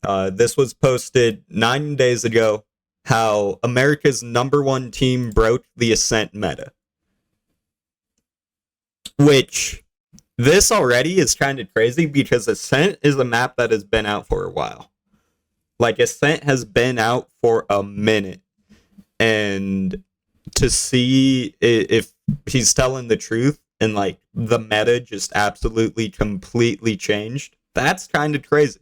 This was posted 9 days ago. How America's #1 team broke the Ascent meta. Which, this already is kind of crazy because Ascent is a map that has been out for a while. Like, Ascent has been out for a minute. And to see if he's telling the truth and, like, the meta just absolutely, completely changed, that's kind of crazy.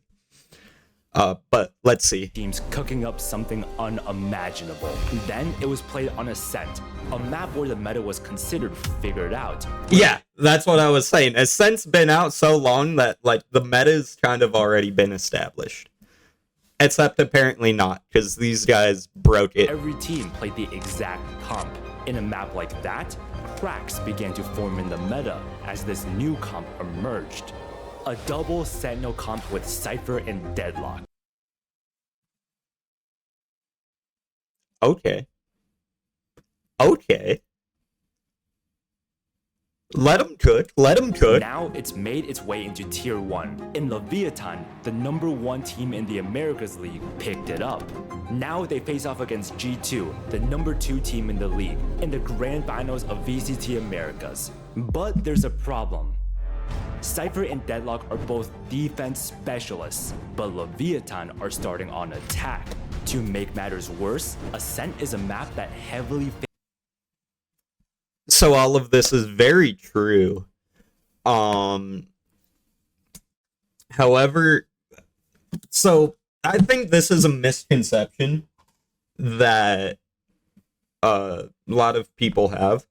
But let's see. Teams cooking up something unimaginable. Then it was played on Ascent, a map where the meta was considered figured out. Yeah, that's what I was saying. Ascent's been out so long that, like, the meta's kind of already been established. Except apparently not, because these guys broke it. Every team played the exact comp. In a map like that, cracks began to form in the meta as this new comp emerged. A double Sentinel comp with Cypher and Deadlock. Okay. Let them cook. Now it's made its way into Tier 1. In Leviathan, the #1 team in the Americas League picked it up. Now they face off against G2, the #2 team in the league, in the Grand Finals of VCT Americas. But there's a problem. Cypher and Deadlock are both defense specialists, but Leviathan are starting on attack. To make matters worse, Ascent is a map that heavily... So all of this is very true. However, so I think this is a misconception that a lot of people have,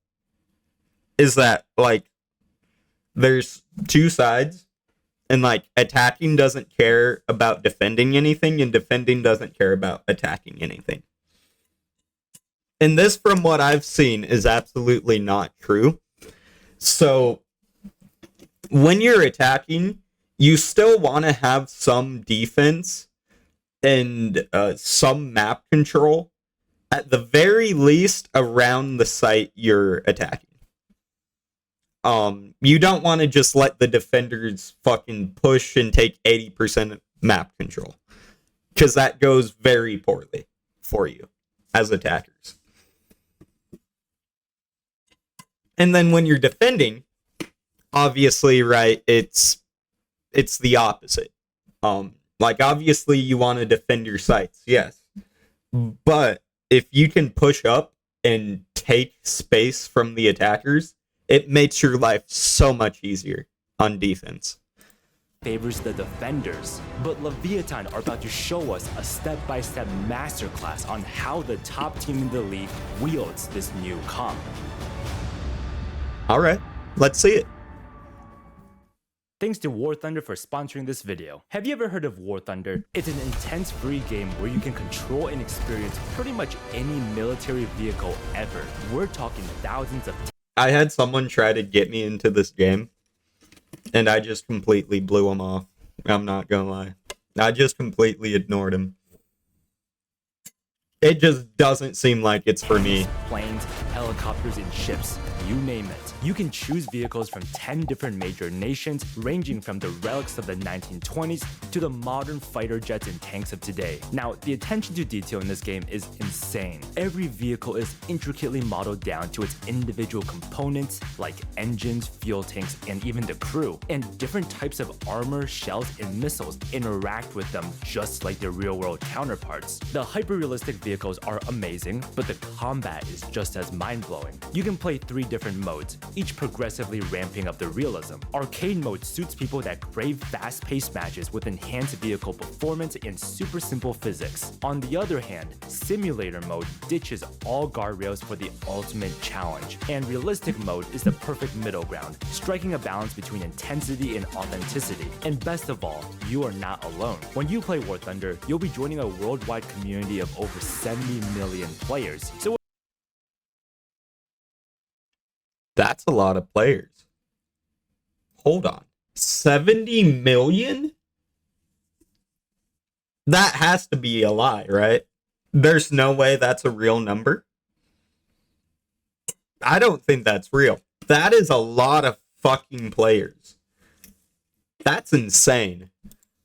is that, like, there's two sides, and, like, attacking doesn't care about defending anything, and defending doesn't care about attacking anything. And this, from what I've seen, is absolutely not true. So, when you're attacking, you still want to have some defense and some map control, at the very least, around the site you're attacking. You don't want to just let the defenders fucking push and take 80% map control, because that goes very poorly for you as attackers. And then when you're defending, obviously, right, it's the opposite. Like, obviously you want to defend your sites, yes. But if you can push up and take space from the attackers, it makes your life so much easier on defense. Favors the defenders, but Leviathan are about to show us a step-by-step masterclass on how the top team in the league wields this new comp. Alright, let's see it. Thanks to War Thunder for sponsoring this video. Have you ever heard of War Thunder? It's an intense free game where you can control and experience pretty much any military vehicle ever. We're talking thousands of... I had someone try to get me into this game, and I just completely blew him off. I'm not gonna lie. I just completely ignored him. It just doesn't seem like it's for me. Planes, helicopters, and ships, you name it. You can choose vehicles from 10 different major nations, ranging from the relics of the 1920s to the modern fighter jets and tanks of today. Now, the attention to detail in this game is insane. Every vehicle is intricately modeled down to its individual components, like engines, fuel tanks, and even the crew. And different types of armor, shells, and missiles interact with them just like their real-world counterparts. The hyper-realistic vehicles are amazing, but the combat is just as mind-blowing. You can play 3 different modes, each progressively ramping up the realism. Arcade mode suits people that crave fast-paced matches with enhanced vehicle performance and super simple physics. On the other hand, simulator mode ditches all guardrails for the ultimate challenge, and realistic mode is the perfect middle ground, striking a balance between intensity and authenticity. And best of all, you are not alone. When you play War Thunder, you'll be joining a worldwide community of over 70 million players. So That's a lot of players. Hold on. 70 million? That has to be a lie, right? There's no way that's a real number. I don't think that's real. That is a lot of fucking players. That's insane.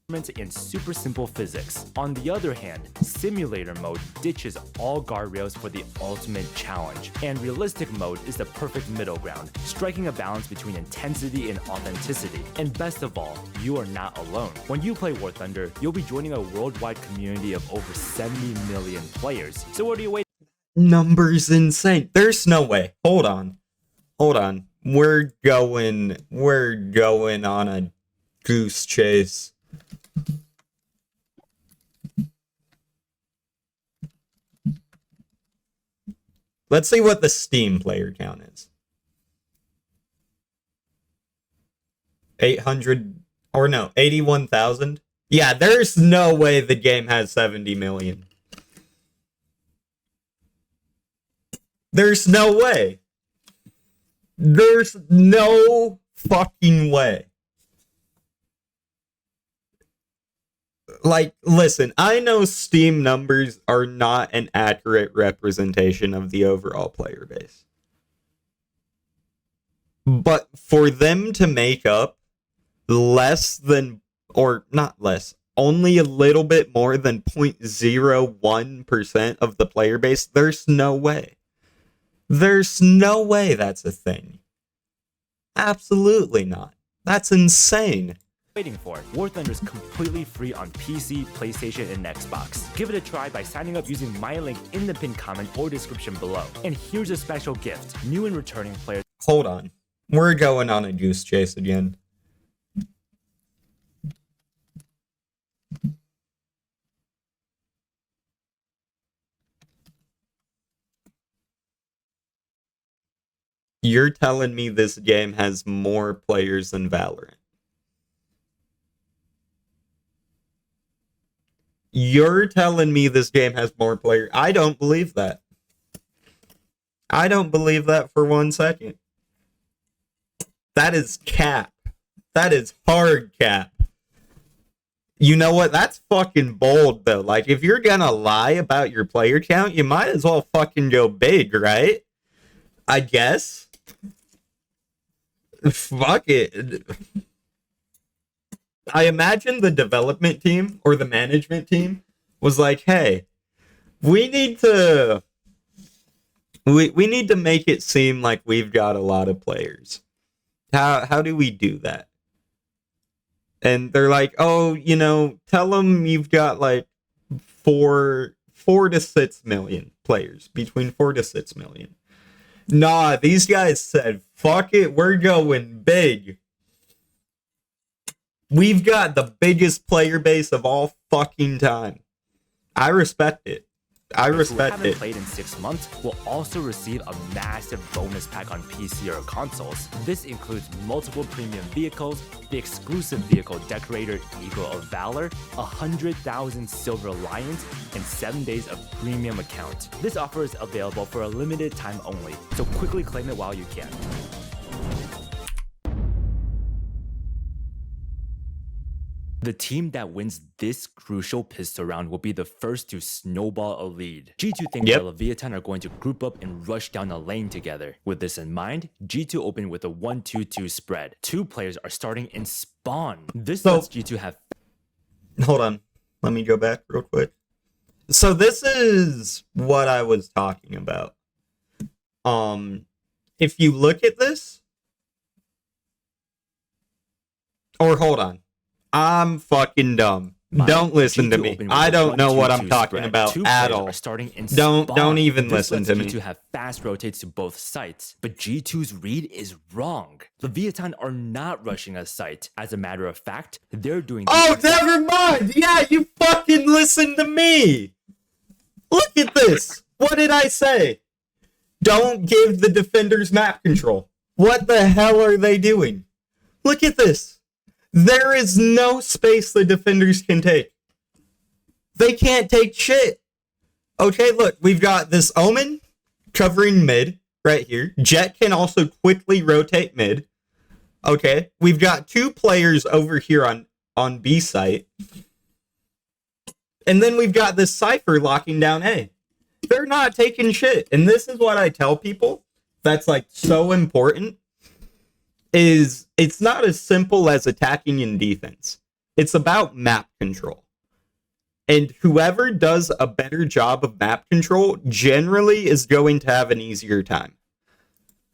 and super simple physics. On the other hand, simulator mode ditches all guardrails for the ultimate challenge, and realistic mode is the perfect middle ground, striking a balance between intensity and authenticity. And best of all, you are not alone. When you play War Thunder, you'll be joining a worldwide community of over 70 million players. So what are you waiting? Numbers insane. There's no way. Hold on. We're going on a goose chase. Let's see what the Steam player count is. 800 or no, 81,000. Yeah, there's no way the game has 70 million. There's no way. There's no fucking way. Like, listen, I know Steam numbers are not an accurate representation of the overall player base. But for them to make up less than, or not less, only a little bit more than 0.01% of the player base, there's no way. There's no way that's a thing. Absolutely not. That's insane. Waiting for? War Thunder is completely free on PC, PlayStation, and Xbox. Give it a try by signing up using my link in the pinned comment or description below. And here's a special gift. New and returning players. Hold on. We're going on a goose chase again. You're telling me this game has more players than Valorant? You're telling me this game has more players? I don't believe that. I don't believe that for 1 second. That is cap. That is hard cap. You know what? That's fucking bold, though. Like, if you're gonna lie about your player count, you might as well fucking go big, right? I guess. Fuck it. I imagine the development team or the management team was like, hey, we need to make it seem like we've got a lot of players. How do we do that? And they're like, oh, you know, tell them you've got like 4 to 6 million players, between 4 to 6 million. Nah, these guys said, fuck it, we're going big. We've got the biggest player base of all fucking time. I respect it. Who haven't played in 6 months will also receive a massive bonus pack on PC or consoles. This includes multiple premium vehicles, the exclusive vehicle decorator Eagle of Valor, 100,000 Silver Lions, and 7 days of premium account. This offer is available for a limited time only, so quickly claim it while you can. The team that wins this crucial pistol round will be the first to snowball a lead. G2 think that Leviathan are going to group up and rush down a lane together. With this in mind, G2 open with a 1-2-2 spread. 2 players are starting in spawn. This lets G2 have... Hold on. Let me go back real quick. So this is what I was talking about. If you look at this... Or hold on. I'm fucking dumb. Don't listen to me. I don't know what I'm talking about at all. Don't even listen to me. G2 have fast rotates to both sites, but G2's read is wrong. Leviathan are not rushing a site. As a matter of fact, they're doing... Oh, never mind. Yeah, you fucking listen to me. Look at this. What did I say? Don't give the defenders map control. What the hell are they doing? Look at this. There is no space the defenders can take. They can't take shit. Okay, look, we've got this Omen covering mid right here. Jet can also quickly rotate mid. Okay, we've got 2 players over here on B site. And then we've got this Cypher locking down A. They're not taking shit. And this is what I tell people that's like so important. Is it's not as simple as attacking in defense. It's about map control. And whoever does a better job of map control generally is going to have an easier time.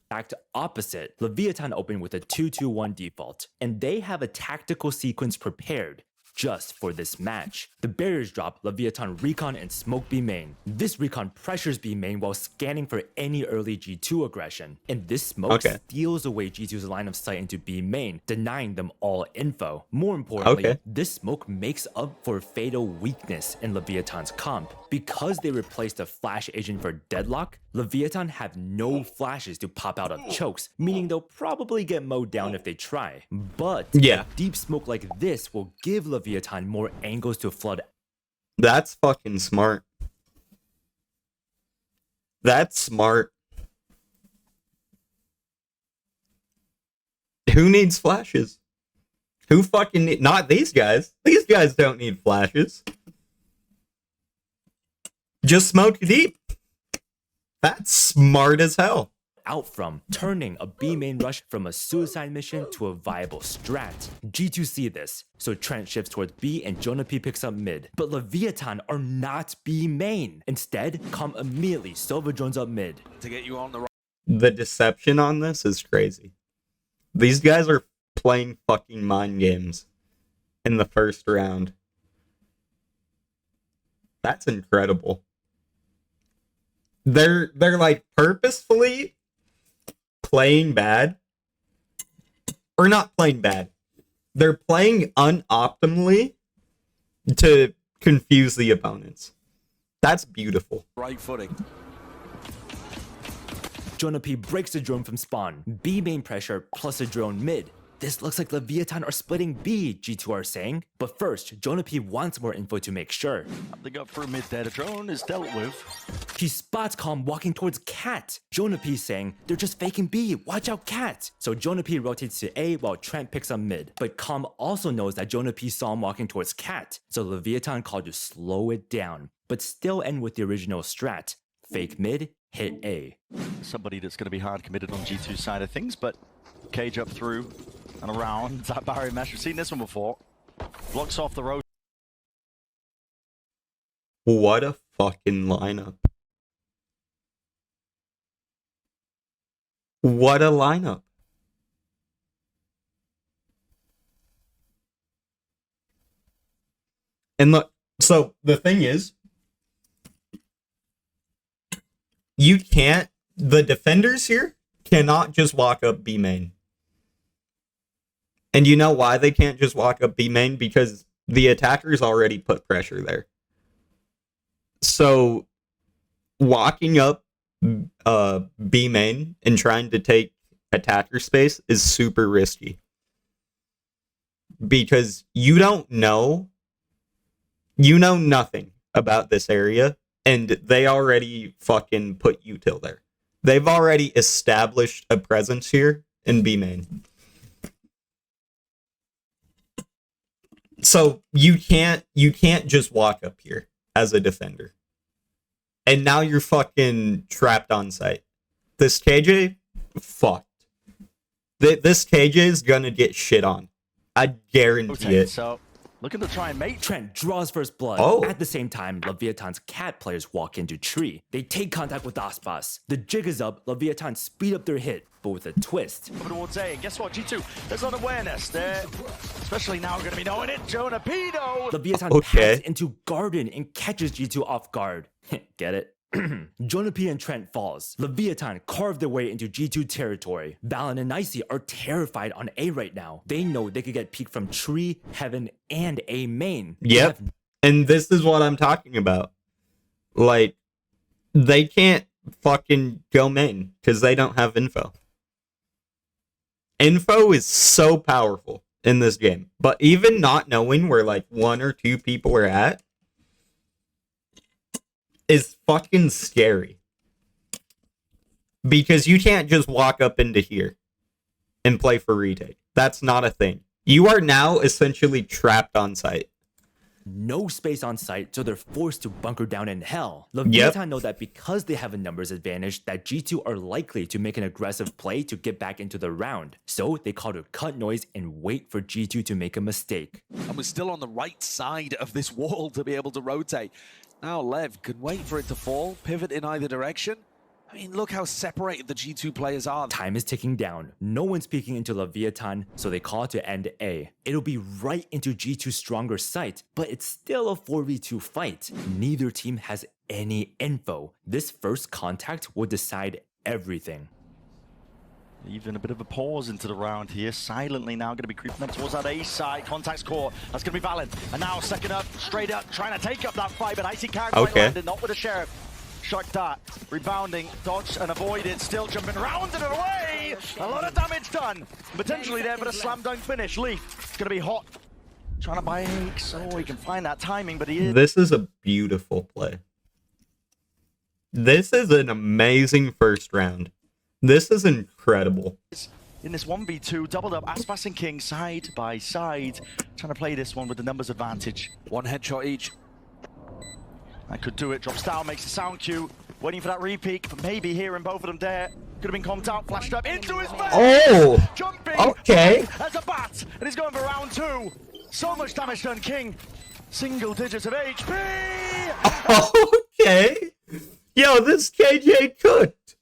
Exact opposite. Leviathan opened with a 2-2-1 default, and they have a tactical sequence prepared just for this match. The barriers drop Leviathan recon and smoke B main. This recon pressures B main while scanning for any early G2 aggression. And this smoke steals away G2's line of sight into B main, denying them all info. More importantly, this smoke makes up for fatal weakness in Leviathan's comp. Because they replaced a flash agent for deadlock, Leviathan have no flashes to pop out of chokes, meaning they'll probably get mowed down if they try. But a deep smoke like this will give Leviathan more angles to flood. That's fucking smart. That's smart. Who needs flashes? Who fucking need... Not these guys. These guys don't need flashes. Just smoke deep. That's smart as hell. Out from, turning a B main rush from a suicide mission to a viable strat. G2 see this, so Trent shifts towards B and Jonah P picks up mid. But Leviathan are not B main. Instead, come immediately Silva drones up mid. To get you on the... The deception on this is crazy. These guys are playing fucking mind games in the first round. That's incredible. They're like purposefully playing bad, or not playing bad. They're playing unoptimally to confuse the opponents. That's beautiful. Right footing. Jonah P breaks the drone from spawn. B main pressure plus a drone mid. This looks like Leviathan are splitting B, G2 are saying. But first, Jonah P wants more info to make sure. They got through mid there. The drone is dealt with. He spots Calm walking towards Cat. Jonah P saying, they're just faking B, watch out Cat. So Jonah P rotates to A while Trent picks up mid. But Calm also knows that Jonah P saw him walking towards Cat. So Leviathan called to slow it down, but still end with the original strat. Fake mid, hit A. Somebody that's going to be hard committed on G2's side of things, but cage up through and around that barrier mesh. We've seen this one before. Blocks off the road. What a fucking lineup. What a lineup. And look, so the thing is, the defenders here cannot just walk up B main. And you know why they can't just walk up B main? Because the attackers already put pressure there. So walking up B main and trying to take attacker space is super risky. Because you know nothing about this area, and they already fucking put util there. They've already established a presence here in B main. So you can't just walk up here as a defender. And now you're fucking trapped on site. This KJ, fucked. This KJ is gonna get shit on. I guarantee it. So looking to try and mate. Trent draws first blood. At the same time, Leviathan's Cat players walk into tree. They take contact with Aspas. The jig is up. Leviathan speed up their hit, but with a twist. Over towards A, and guess what? G2, there's an awareness there. Especially now we're going to be knowing it. Jonah Pedo. Leviathan passes into Garden and catches G2 off guard. Get it? Jonah P and Trent falls. Leviathan carve their way into G2 territory. Valen and Nicey are terrified on A right now. They know they could get peek from Tree, Heaven, and A main. Yep. And this is what I'm talking about. Like, they can't fucking go main because they don't have info. Info is so powerful in this game. But even not knowing where like one or two people are at is fucking scary. Because you can't just walk up into here and play for retake. That's not a thing. You are now essentially trapped on site. no space on site, so they're forced to bunker down in hell. Leviathan know that because they have a numbers advantage, that G2 are likely to make an aggressive play to get back into the round. So they call to cut noise and wait for G2 to make a mistake. And we're still on the right side of this wall to be able to rotate. Now Lev can wait for it to fall, pivot in either direction. I mean, look how separated the G2 players are. Time is ticking down. No one's peeking into Leviathan, so they call to end A. It'll be right into G2's stronger site, but it's still a 4v2 fight. Neither team has any info. This first contact will decide everything. Even a bit of a pause into the round here. Silently now going to be creeping up towards that A side. Contacts core. That's going to be Valen. And now second up, straight up, trying to take up that fight, but Icy can't quite land it. Not with a Sheriff. Shot that. Rebounding, dodge and avoid it. Still jumping around and away. A lot of damage done. Potentially there, but a slam dunk finish. Leaf going to be hot. Trying to buy Ake so he can find that timing, but he is. This is a beautiful play. This is an amazing first round. This is incredible. In this 1v2, doubled up Aspas and King side by side. Trying to play this one with the numbers advantage. One headshot each. That could do it. Drops down, makes the sound cue. Waiting for that repeat, but maybe hearing both of them there. Could have been comped out, flashed up into his face. Oh! Jumping. Okay. As a bat, and he's going for round 2. So much damage done, King. Single digits of HP. Okay. Yo, this KJ cooked.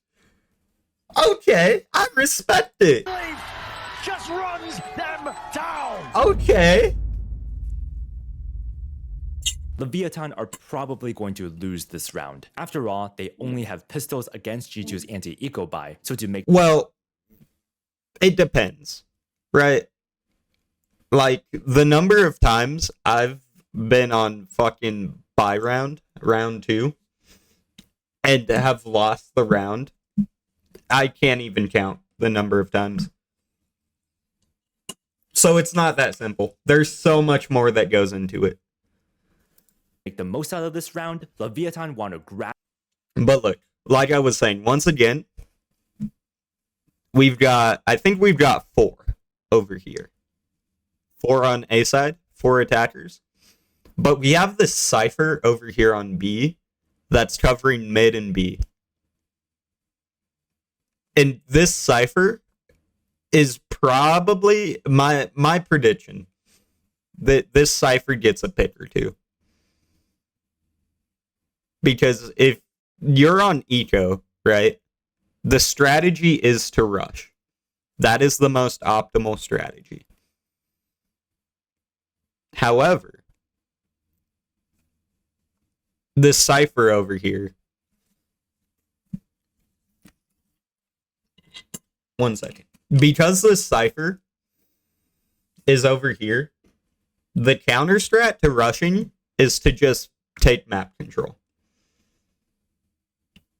Okay, I respect it. Just runs them down. Okay. Leviathan are probably going to lose this round. After all, they only have pistols against G2's anti-eco buy, so to make— Well, it depends, right? Like, the number of times I've been on fucking buy round 2, and have lost the round, I can't even count the number of times. So it's not that simple. There's so much more that goes into it. Make the most out of this round, Leviathan want to grab— But look, like I was saying, once again, I think we've got 4 over here. 4 on A side, 4 attackers. But we have this Cypher over here on B that's covering mid and B. And this Cypher is probably my prediction that this Cypher gets a pick or 2. Because if you're on eco, right, the strategy is to rush. That is the most optimal strategy. However, this Cypher over here. One second. Because this Cypher is over here, the counter strat to rushing is to just take map control.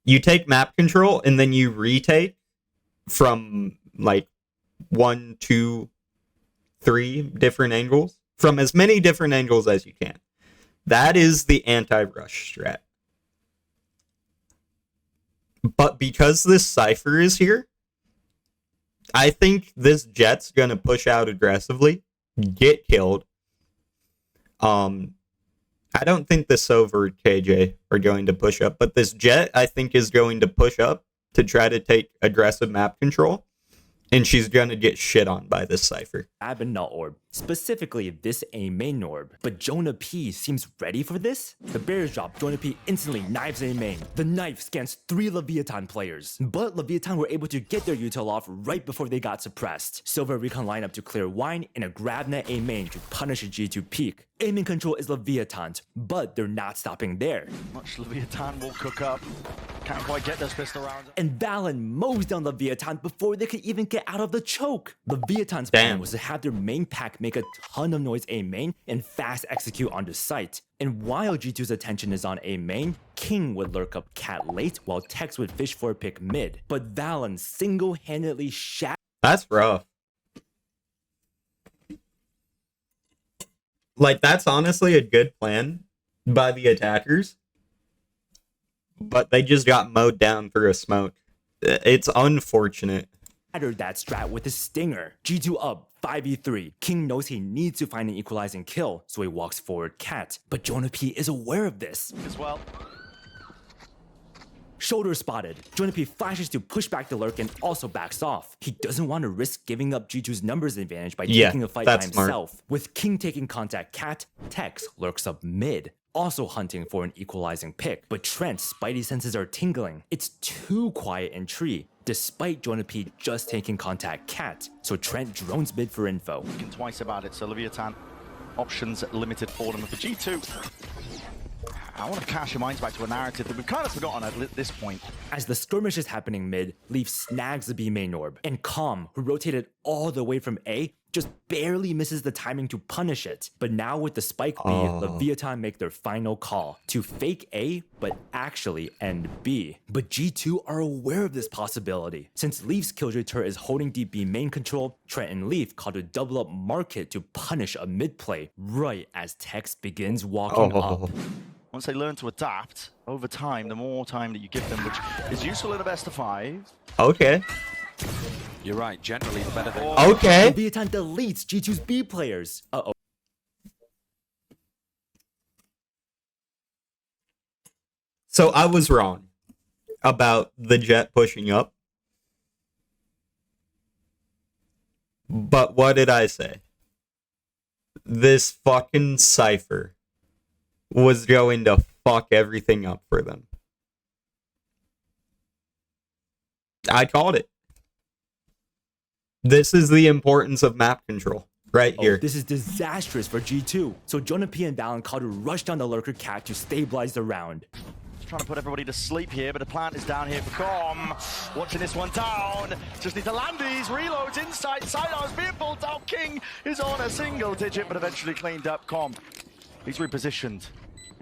You take map control and then you retake from like 1, 2, 3 different angles. From as many different angles as you can. That is the anti-rush strat. But because this Cypher is here, I think this Jet's gonna push out aggressively, get killed. I don't think the Sova or KJ are going to push up, but this Jet, I think, is going to push up to try to take aggressive map control, and she's going to get shit on by this Cypher. Null orb, specifically this A main orb. But Jonah P seems ready for this? The Bears drop, Jonah P instantly knives A main. The knife scans 3 Leviathan players. But Leviathan were able to get their util off right before they got suppressed. Silver recon lineup to clear wine and a grab net A main to punish a G2 peak. Aiming control is Leviathan's, but they're not stopping there. Much Leviathan will cook up. Can't quite get this pistol round. And Valen mows down Leviathan before they could even get out of the choke. Leviathan's plan was to have their main pack make a ton of noise A main and fast execute onto site. And while G2's attention is on A main, King would lurk up cat late while Tex would fish for a pick mid. But Valen single-handedly shattered. That's rough. Like, that's honestly a good plan by the attackers. But they just got mowed down for a smoke. It's unfortunate. That strat with a stinger. G2 up 5v3. King knows he needs to find an equalizing kill, so he walks forward Cat. But Jonah P is aware of this. As well. Shoulder spotted. Jonah P flashes to push back the lurk and also backs off. He doesn't want to risk giving up G2's numbers advantage by taking a fight by himself. Smart. With King taking contact Cat, Tex lurks up mid, also hunting for an equalizing pick. But Trent's spidey senses are tingling. It's too quiet in tree, despite Jonah P just taking contact Cat. So Trent drones mid for info. Thinking twice about it, so Leviathan options limited for them. For G2, I want to cast your minds back to a narrative that we've kind of forgotten at this point. As the skirmish is happening mid, Leaf snags the B main orb, and Calm, who rotated all the way from A, just barely misses the timing to punish it. But now with the spike B, Leviathan make their final call to fake A, but actually end B. But G2 are aware of this possibility. Since Leaf's Killjoy turret is holding deep B main control, Trent and Leaf call to double up market to punish a mid play right as Tex begins walking up. Once they learn to adapt, over time, the more time that you give them, which is useful in a best of 5. Okay. You're right, generally the better they Okay. Leviathan deletes G2's B players. Uh-oh. So I was wrong about the Jet pushing up. But what did I say? This fucking Cypher was going to fuck everything up for them. I called it. This is the importance of map control right here. This is disastrous for G2. So Jonah P and Valorant call to rush down the Lurker Cat to stabilize the round. Trying to put everybody to sleep here, but the plant is down here for Com. Watching this one down. Just need to land these reloads inside. Sidearms being pulled down. King is on a single digit, but eventually cleaned up. Com. He's repositioned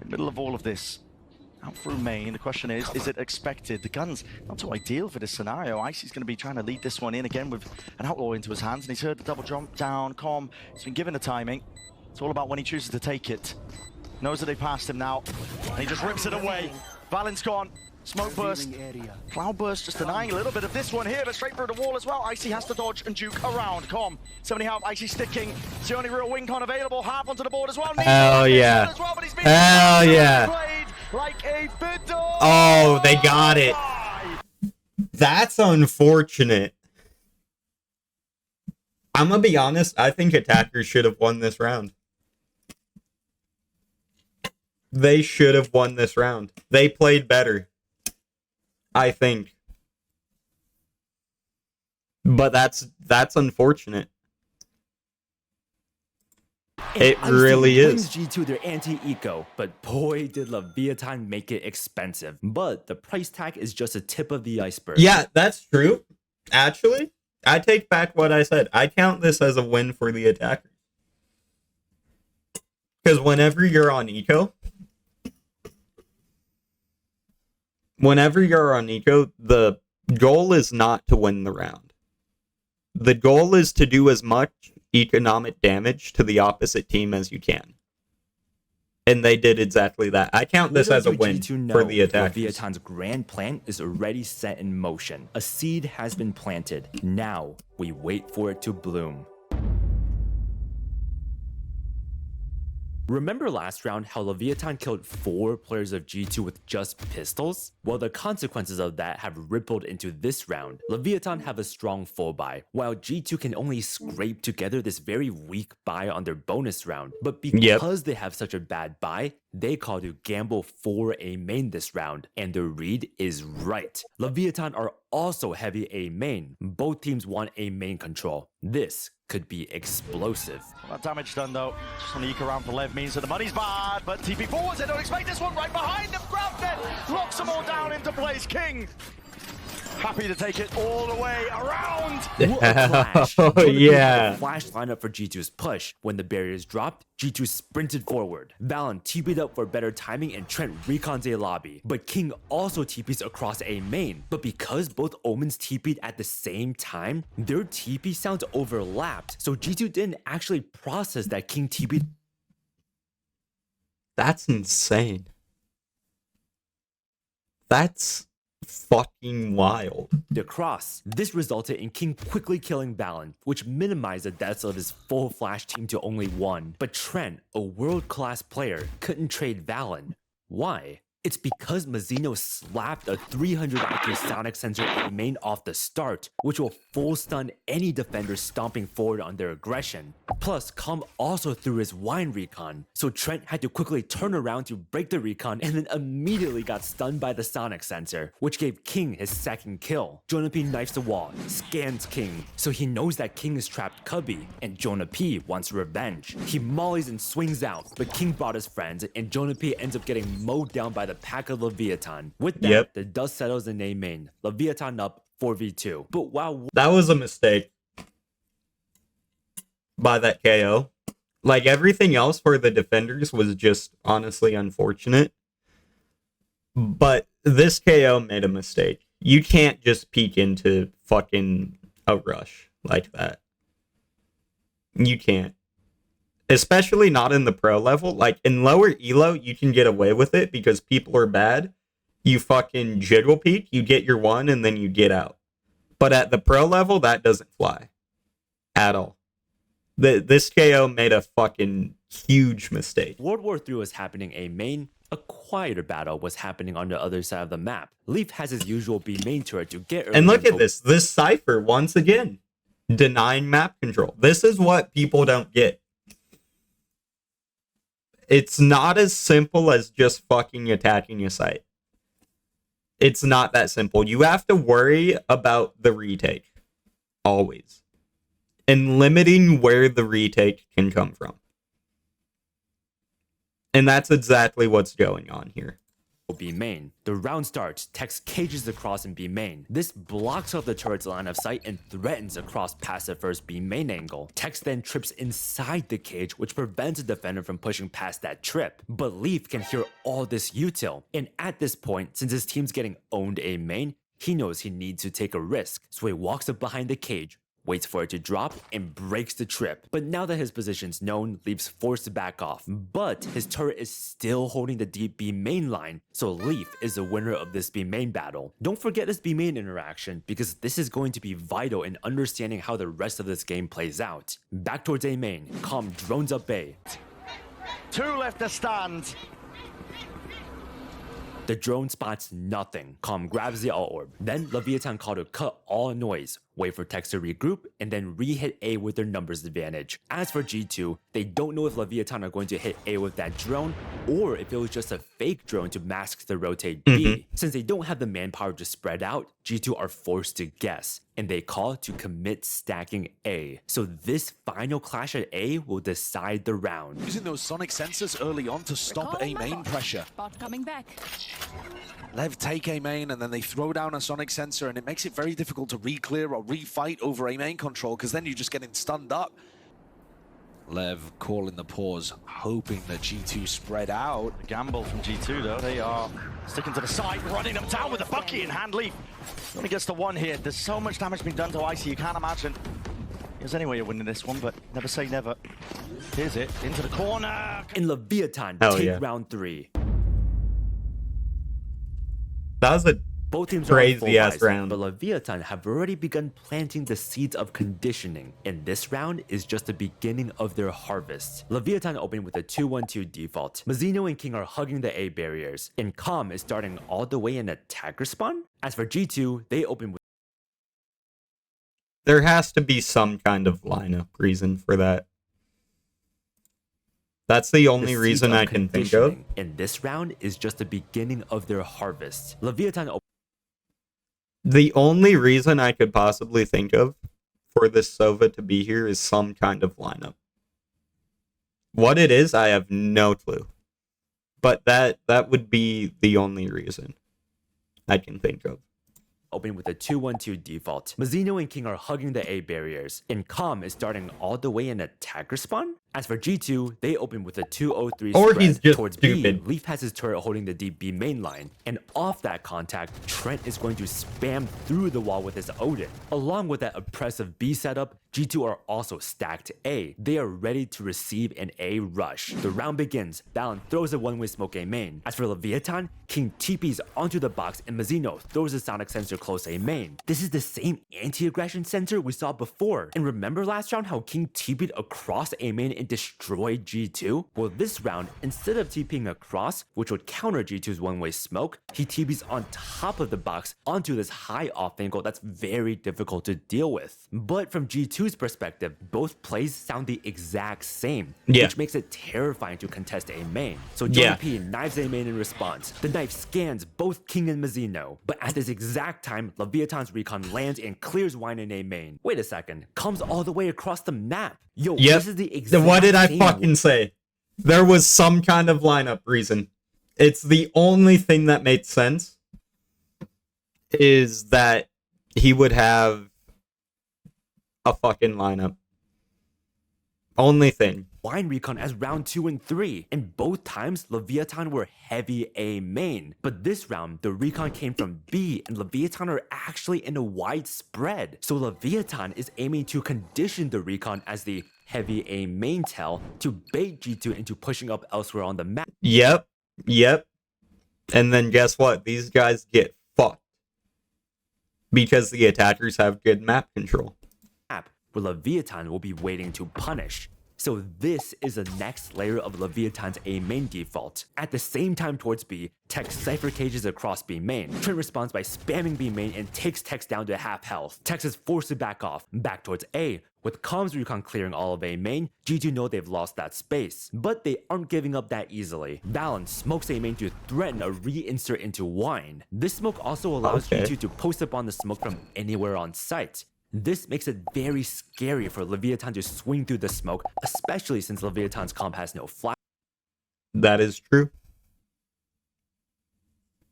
in the middle of all of this. Out through main. The question is it expected? The gun's not too ideal for this scenario. Icy's going to be trying to lead this one in again with an outlaw into his hands, and he's heard the double jump down. Com. He's been given the timing. It's all about when he chooses to take it. Knows that they passed him now, and he just rips it away. Valent's gone. Smoke burst. Cloud burst just denying a little bit of this one here, but straight through the wall as well. Icy has to dodge and juke around. Com. 70 health. Icy sticking. It's the only real win con available. Half onto the board as well. Hell yeah. Hell yeah. Like a fiddle. Oh, they got it. That's unfortunate. I'm gonna be honest. I think attackers should have won this round. They should have won this round. They played better, I think. But that's unfortunate. And it really is. G2 their anti-eco, but boy did Leviathan make it expensive. But the price tag is just a tip of the iceberg. Yeah, that's true. Actually, I take back what I said. I count this as a win for the attackers. Because whenever you're on eco, the goal is not to win the round. The goal is to do as much economic damage to the opposite team as you can. And they did exactly that. I count this as a win for the attackers. Leviathan's grand plan is already set in motion. A seed has been planted. Now we wait for it to bloom. Remember last round how Leviathan killed 4 players of G2 with just pistols? Well, the consequences of that have rippled into this round. Leviathan have a strong full buy, while G2 can only scrape together this very weak buy on their bonus round. But because they have such a bad buy, they call to gamble for a main this round, and the read is right. Leviathan are also heavy A main. Both teams want A main control. This could be explosive. Well, that damage done though. Just on the eco round for Lev means that the money's bad, but TP forwards, they don't expect this one right behind them. Grabs it, locks them all down into place. King happy to take it all the way around. What a flash. Oh, yeah. Flash lineup for G2's push. When the barriers dropped, G2 sprinted forward. Valen TP'd up for better timing and Trent recons a lobby. But King also TP's across a main. But because both Omens TP'd at the same time, their TP sounds overlapped. So G2 didn't actually process that King TP'd. That's insane. That's fucking wild. Across. This resulted in King quickly killing Valen, which minimized the deaths of his full Flash team to only one. But Trent, a world-class player, couldn't trade Valen. Why? It's because Mazzino slapped a 300 IQ Sonic Sensor A main off the start, which will full stun any defender stomping forward on their aggression. Plus, Com also threw his wine recon, so Trent had to quickly turn around to break the recon and then immediately got stunned by the Sonic Sensor, which gave King his second kill. Jonah P knifes the wall, scans King, so he knows that King is trapped Cubby, and Jonah P wants revenge. He mollies and swings out, but King brought his friends, and Jonah P ends up getting mowed down by the pack of Leviathan. With that, the dust settles in A main. Leviathan up 4v2. But wow, that was a mistake by that KO. Like, everything else for the defenders was just honestly unfortunate. But this KO made a mistake. You can't just peek into fucking a rush like that. You can't. Especially not in the pro level. Like, in lower elo, you can get away with it because people are bad. You fucking jiggle peek, you get your one, and then you get out. But at the pro level, that doesn't fly. At all. This KO made a fucking huge mistake. World War III was happening A main. A quieter battle was happening on the other side of the map. Leaf has his usual B main turret to get early. And look at this. This Cypher, once again, denying map control. This is what people don't get. It's not as simple as just fucking attacking a site. It's not that simple. You have to worry about the retake. Always. And limiting where the retake can come from. And that's exactly what's going on here. B main. The round starts, Tex cages across in B main. This blocks off the turret's line of sight and threatens across past the first B main angle. Tex then trips inside the cage, which prevents the defender from pushing past that trip. But Leaf can hear all this util, and at this point, since his team's getting owned A main, he knows he needs to take a risk, so he walks up behind the cage, waits for it to drop, and breaks the trip. But now that his position's known, Leaf's forced to back off. But his turret is still holding the deep B main line, so Leaf is the winner of this B main battle. Don't forget this B main interaction, because this is going to be vital in understanding how the rest of this game plays out. Back towards A main, Com drones up A. 2 left to stand. The drone spots nothing. Com grabs the alt orb. Then Leviathan call to cut all noise, wait for Tex to regroup, and then re-hit A with their numbers advantage. As for G2, they don't know if Leviathan are going to hit A with that drone, or if it was just a fake drone to mask the rotate B. Since they don't have the manpower to spread out, G2 are forced to guess, and they call to commit stacking A. So this final clash at A will decide the round. Using those sonic sensors early on to stop A main pressure. Bot coming back. Lev take A main and then they throw down a sonic sensor, and it makes it very difficult to re-clear or refight over A main control, because then you're just getting stunned up. Lev calling the pause, hoping that G2 spread out. A gamble from G2 though. They are sticking to the side, running them down with a bucky in hand. Leaf only gets to one here. There's so much damage being done to Icy, you can't imagine there's any way of winning this one, but never say never. Here's it, into the corner. And Leviathan take round 3. That was a Both teams crazy are ass round. but Leviathan have already begun planting the seeds of conditioning, and this round is just the beginning of their harvest. Leviathan opened with a 2-1-2 default. Mazzino and King are hugging the A barriers, and Com is starting all the way in attacker spawn. As for G2, they open with There has to be some kind of lineup reason for that. That's the only the reason seeds I of can think of. conditioning, and this round is just the beginning of their harvest. Leviathan The only reason I could possibly think of for this Sova to be here is some kind of lineup. What it is, I have no clue. But that would be the only reason I can think of. open with a 2-1-2 default. Mazzino and King are hugging the A barriers, and Com is starting all the way in attacker spawn. As for G2, they open with a 2-0-3 Or spread he's just towards stupid. B. Leaf has his turret holding the deep B main line, and off that contact, Trent is going to spam through the wall with his Odin. Along with that oppressive B setup, G2 are also stacked A. They are ready to receive an A rush. The round begins. Valorant throws a one-way smoke A main. As for Leviathan, King TPs onto the box and Mazzino throws a sonic sensor close A main. This is the same anti-aggression sensor we saw before. And remember last round how King TP'd across A main and destroyed G2? Well, this round, instead of TPing across, which would counter G2's one-way smoke, he TPs on top of the box onto this high off angle that's very difficult to deal with. But from G2's perspective, both plays sound the exact same, which makes it terrifying to contest A main. So JP knives A main in response. The knife scans both King and Mazzino, but at this exact time, Leviathan's recon lands and clears wine in A main. Wait a second, comes all the way across the map. Yo, this is the exact What did I same fucking say? There was some kind of lineup reason. It's the only thing that made sense is that he would have a fucking lineup. Only thing. Wine recon as round 2 and 3, and both times Leviathan were heavy A main. But this round, the recon came from B, and Leviathan are actually in a wide spread. So Leviathan is aiming to condition the recon as the heavy A main tell to bait G2 into pushing up elsewhere on the map. Yep. And then guess what? These guys get fucked. Because the attackers have good map control. Where Leviathan will be waiting to punish. So this is the next layer of Leviathan's A main default. At the same time towards B, Tex Cypher cages across B main. Trent responds by spamming B main and takes Tex down to half health. Tex is forced to back off, back towards A. With Comms Recon clearing all of A main, G2 know they've lost that space. But they aren't giving up that easily. Valen smokes A main to threaten a reinsert into Wine. This smoke also allows G2 to post up on the smoke from anywhere on site. This makes it very scary for Leviathan to swing through the smoke, especially since Leviathan's comp has no flash. That is true.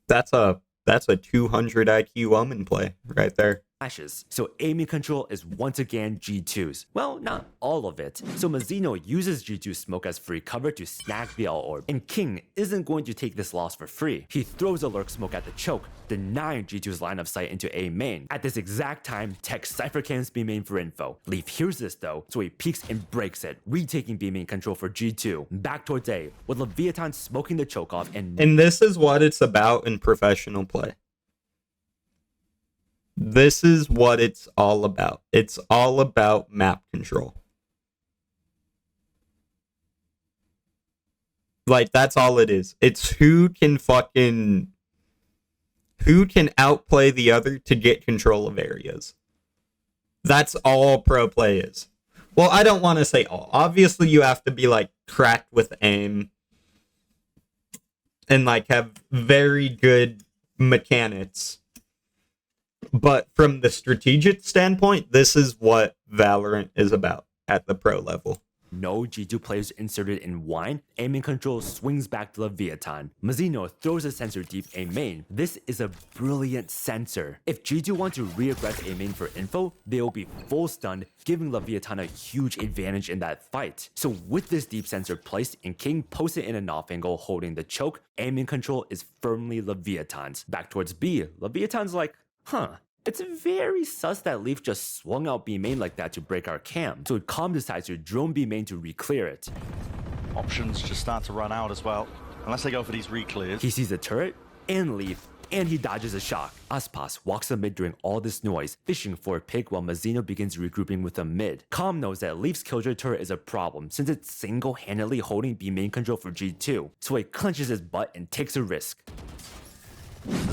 That's a 200 IQ woman play right there. So aiming control is once again G2's. Well, not all of it. So Mazzino uses G2's smoke as free cover to snag the L orb. And King isn't going to take this loss for free. He throws a lurk smoke at the choke, denying G2's line of sight into A main. At this exact time, Tex Cypher cans B main for info. Leaf hears this though, so he peeks and breaks it, retaking B main control for G2. Back towards A, with Leviathan smoking the choke off and this is what it's about in professional play. This is what it's all about. It's all about map control. Like, that's all it is. It's who can outplay the other to get control of areas. That's all pro play is. Well, I don't want to say all. Obviously, you have to be, like, cracked with aim and, like, have very good mechanics. But from the strategic standpoint, this is what Valorant is about at the pro level. No G2 players inserted in Wine, aiming control swings back to Leviathan. Mazzino throws a sensor deep A main. This is a brilliant sensor. If G2 want to reaggress A main for info, they will be full stunned, giving Leviathan a huge advantage in that fight. So with this deep sensor placed and King posted in an off angle holding the choke, aiming control is firmly Leviathan's. Back towards B, Leviathan's like, it's very sus that Leaf just swung out B main like that to break our cam. So Calm decides to drone B main to re-clear it. Options just start to run out as well, unless they go for these re-clears. He sees a turret and Leaf, and he dodges a shock. Aspas walks the mid during all this noise, fishing for a pick while Mazzino begins regrouping with the mid. Calm knows that Leaf's Killjoy turret is a problem since it's single-handedly holding B main control for G2, so he clenches his butt and takes a risk.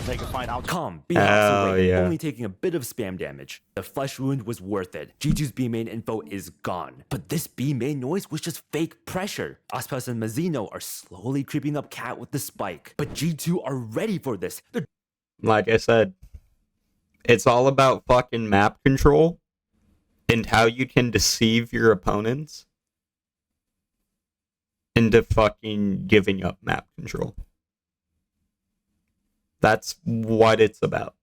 Take a fight out. Calm, B away, only taking a bit of spam damage. The flesh wound was worth it. G2's B main info is gone. But this B main noise was just fake pressure. Aspas and Mazzino are slowly creeping up Cat with the spike. But G2 are ready for this. Like I said, it's all about fucking map control and how you can deceive your opponents into fucking giving up map control. That's what it's about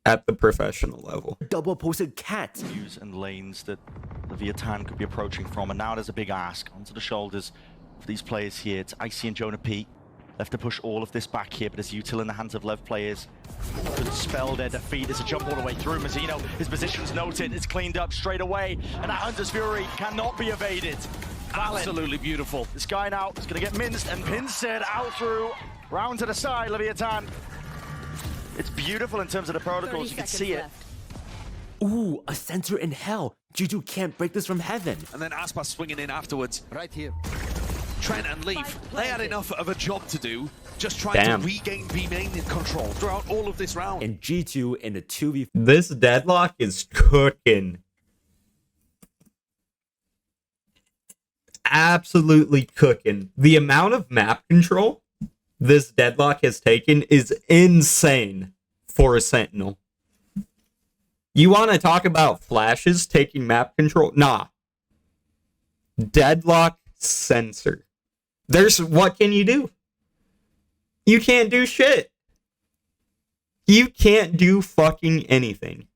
at the professional level. Double posted Cat. Views and lanes that Leviathan could be approaching from, and now there's a big ask onto the shoulders of these players here. It's Icy and Jonah P. Left to push all of this back here, but it's util in the hands of Lev players. Could spell their defeat. There's a jump all the way through. Mazzino, his position's noted. It's cleaned up straight away. And that Hunter's Fury cannot be evaded. Absolutely beautiful. This guy now is going to get minced and pincered out through. Round to the side, Leviathan. It's beautiful in terms of the protocols. You can see it. Ooh, a sensor in hell. G2 can't break this from heaven. And then Aspas swinging in afterwards. Right here. Trent and Leaf, they had enough of a job to do, just trying Damn. to regain B main in control throughout all of this round. And G2 in a 2v4. This deadlock is cooking. Absolutely cooking. The amount of map control this deadlock has taken is insane for a Sentinel. You want to talk about flashes taking map control? Nah. Deadlock sensor. What can you do? You can't do shit. You can't do fucking anything.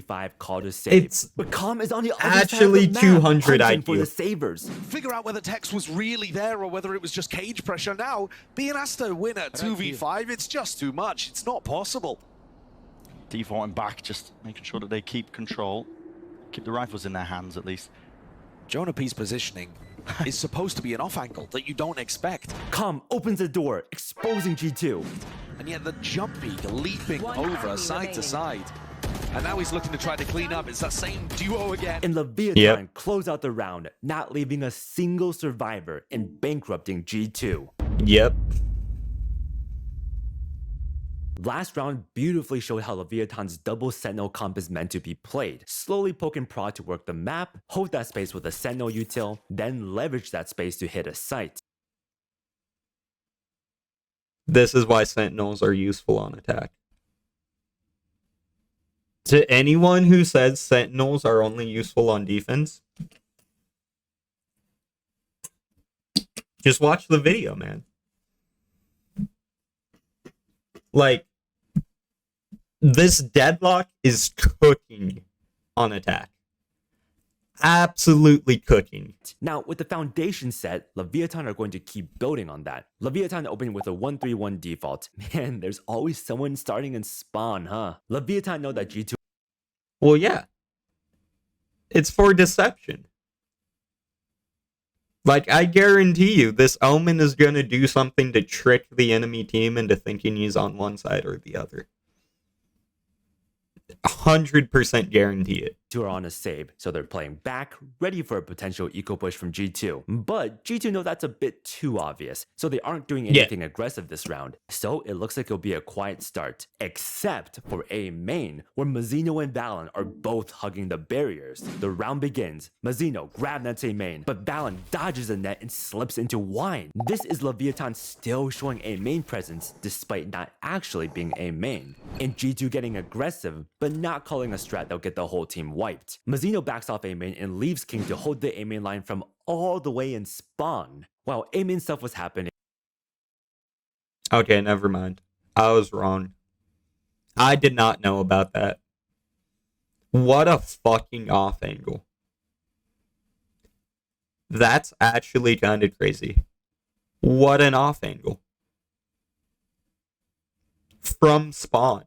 5 call to save. It's but Calm is on the other actually side of the map, 200 hunting IQ. for the Sabers. Figure out whether Tex was really there or whether it was just cage pressure. Now, being asked to win at 2v5, it's just too much. It's not possible. Defaulting back, just making sure that they keep control. Keep the rifles in their hands, at least. Jonah P's positioning is supposed to be an off angle that you don't expect. Calm opens the door, exposing G2. And yet the jump peak leaping over side to side. And now he's looking to try to clean up. It's that same duo again. And Leviathan close out the round, not leaving a single survivor and bankrupting G2. Yep. Last round beautifully showed how Leviathan's double Sentinel comp is meant to be played. Slowly poke and prod to work the map, hold that space with a Sentinel util, then leverage that space to hit a site. This is why Sentinels are useful on attack. To anyone who says Sentinels are only useful on defense, just watch the video, man. Like, this deadlock is cooking on attack. Absolutely cooking. Now, with the foundation set, Leviathan are going to keep building on that. Leviathan opening with a 1-3-1 default. Man, there's always someone starting in spawn, huh? Leviathan know that G2... Well, yeah. It's for deception. Like, I guarantee you, this Omen is going to do something to trick the enemy team into thinking he's on one side or the other. 100% guarantee it. are on a save, so they're playing back, ready for a potential eco push from G2. But G2 know that's a bit too obvious, so they aren't doing anything aggressive this round. So it looks like it'll be a quiet start, except for A main, where Mazzino and Valen are both hugging the barriers. The round begins. Mazzino grabs nets A main, but Valen dodges a net and slips into wine. This is Leviathan still showing A main presence, despite not actually being A main. And G2 getting aggressive, but not calling a strat that'll get the whole team wiped. Mazzino backs off A main and leaves King to hold the A main line from all the way in spawn. While A main stuff was happening. Okay, never mind. I was wrong. I did not know about that. What a fucking off angle. That's actually kind of crazy. What an off angle. From spawn.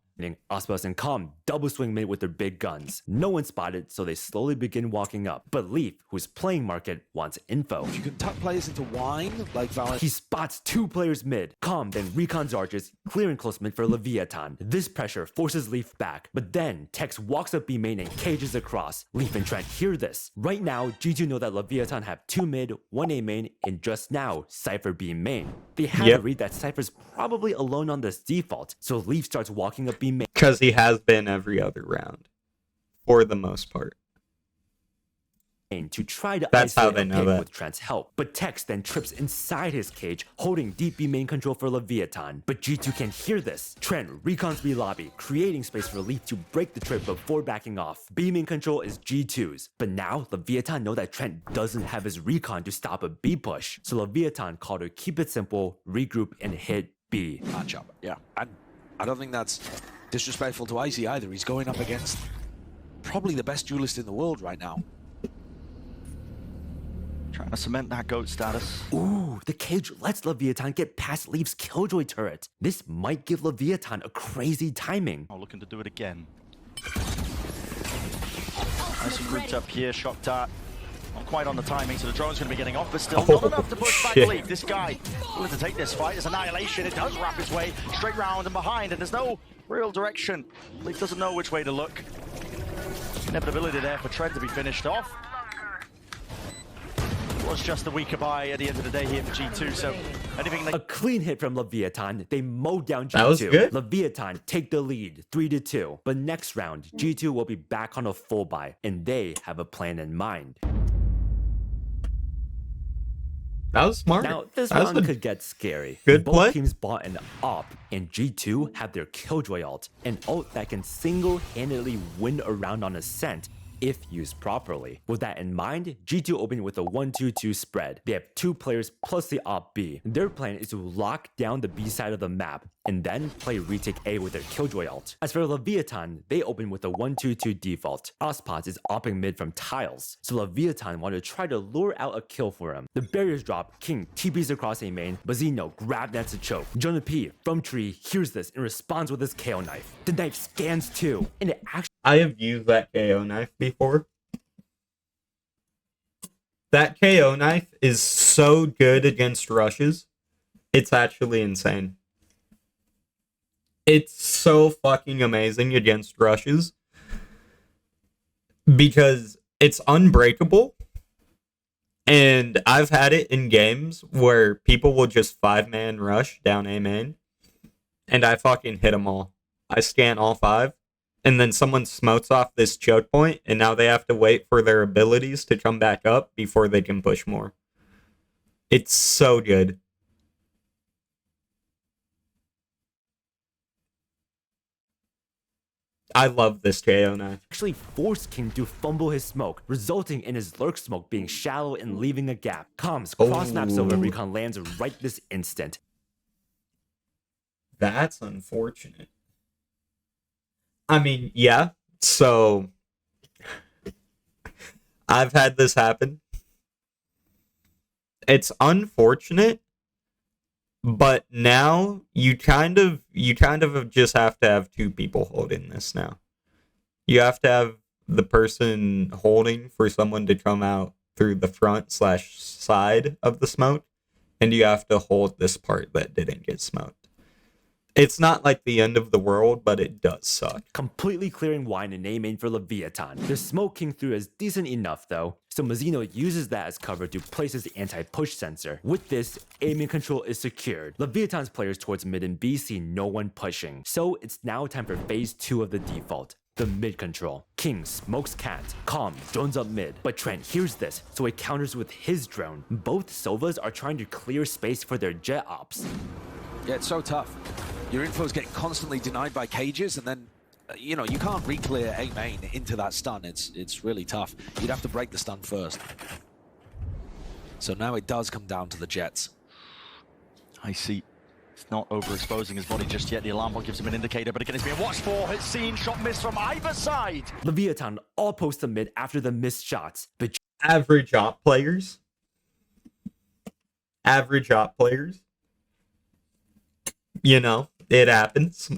Aspas and Calm double swing mid with their big guns. No one spotted, so they slowly begin walking up. But Leaf, who's playing market, wants info. You can tuck players into wine, like Valorant. He spots two players mid. Calm then recons arches, clearing close mid for Leviathan. This pressure forces Leaf back, but then Tex walks up B main and cages across. Leaf and Trent hear this. Right now, G2 know that Leviathan have 2 mid, 1 A main, and just now, Cypher B main. They have to read that Cypher's probably alone on this default, so Leaf starts walking up B main. Because he has been every other round. For the most part. To try to That's how isolate they a know pick that. with Trent's help. But Tex then trips inside his cage, holding deep B main control for Leviathan. But G2 can hear this. Trent recons B lobby, creating space for Leaf to break the trip before backing off. B main control is G2's. But now, Leviathan know that Trent doesn't have his recon to stop a B push. So Leviathan called to keep it simple, regroup, and hit B. Matchup, yeah. And I don't think that's disrespectful to Icy either. He's going up against probably the best duelist in the world right now. Trying to cement that GOAT status. Ooh, the cage lets Leviathan get past Leaf's Killjoy turret. This might give Leviathan a crazy timing. Oh, looking to do it again. Nice and grouped up here, Shock Dart. Not quite on the timing, so the drone's going to be getting off, but still not enough to push back Leaf. This guy willing to take this fight. It's Annihilation. It does wrap its way straight round and behind, and there's no real direction. Leaf doesn't know which way to look. Inevitability there for Trent to be finished off. It was just a weaker buy at the end of the day here for G2, so anything they... A clean hit from Leviathan. They mowed down G2. That was good. Leviathan take the lead, 3-2. But next round, G2 will be back on a full buy, and they have a plan in mind. That was smart. Now, this That was round a could get scary. good Both play. teams bought an AWP, and G2 have their Killjoy ult, an ult that can single-handedly win a round on Ascent if used properly. With that in mind, G2 opened with a 1-2-2 spread. They have 2 players plus the op B. Their plan is to lock down the B side of the map and then play retake A with their Killjoy ult. As for Leviathan, they open with a 1-2-2 default. Ospot is opping mid from tiles, so Leviathan want to try to lure out a kill for him. The barriers drop, King TPs across A main, Bazino grab that to choke. Jonah P from tree hears this and responds with his KO knife. The knife scans too, and it actually I have used that KO knife before. That KO knife is so good against rushes. It's actually insane. It's so fucking amazing against rushes. Because it's unbreakable. And I've had it in games where people will just 5-man rush down A main. And I fucking hit them all. I scan all 5. And then someone smotes off this choke point, and now they have to wait for their abilities to come back up before they can push more. It's so good. I love this KO knife. actually forced King to fumble his smoke, resulting in his lurk smoke being shallow and leaving a gap. Comms cross-snaps over, Recon lands right this instant. That's unfortunate. I mean, yeah, so I've had this happen. It's unfortunate, but now you kind of just have to have 2 people holding this now. You have to have the person holding for someone to come out through the front/side of the smoke, and you have to hold this part that didn't get smoked. It's not like the end of the world, but it does suck. Completely clearing wine and A main for Leviathan. The smoke King threw is decent enough though, so Mazzino uses that as cover to place his anti-push sensor. With this, A main control is secured. Leviathan's players towards mid and B see no one pushing, so it's now time for phase 2 of the default. The mid control. King smokes Cat. Calm drones up mid, but Trent hears this, so he counters with his drone. Both Sovas are trying to clear space for their jet ops. Yeah, it's so tough. Your info is getting constantly denied by cages, and then, you know, you can't re-clear A main into that stun. It's really tough. You'd have to break the stun first. So now it does come down to the jets. I see. It's not overexposing his body just yet. The alarm bot gives him an indicator, but again, it's being watched for. It's seen, shot missed from either side. Leviathan all post the mid after the missed shots, but Average op players. You know, it happens.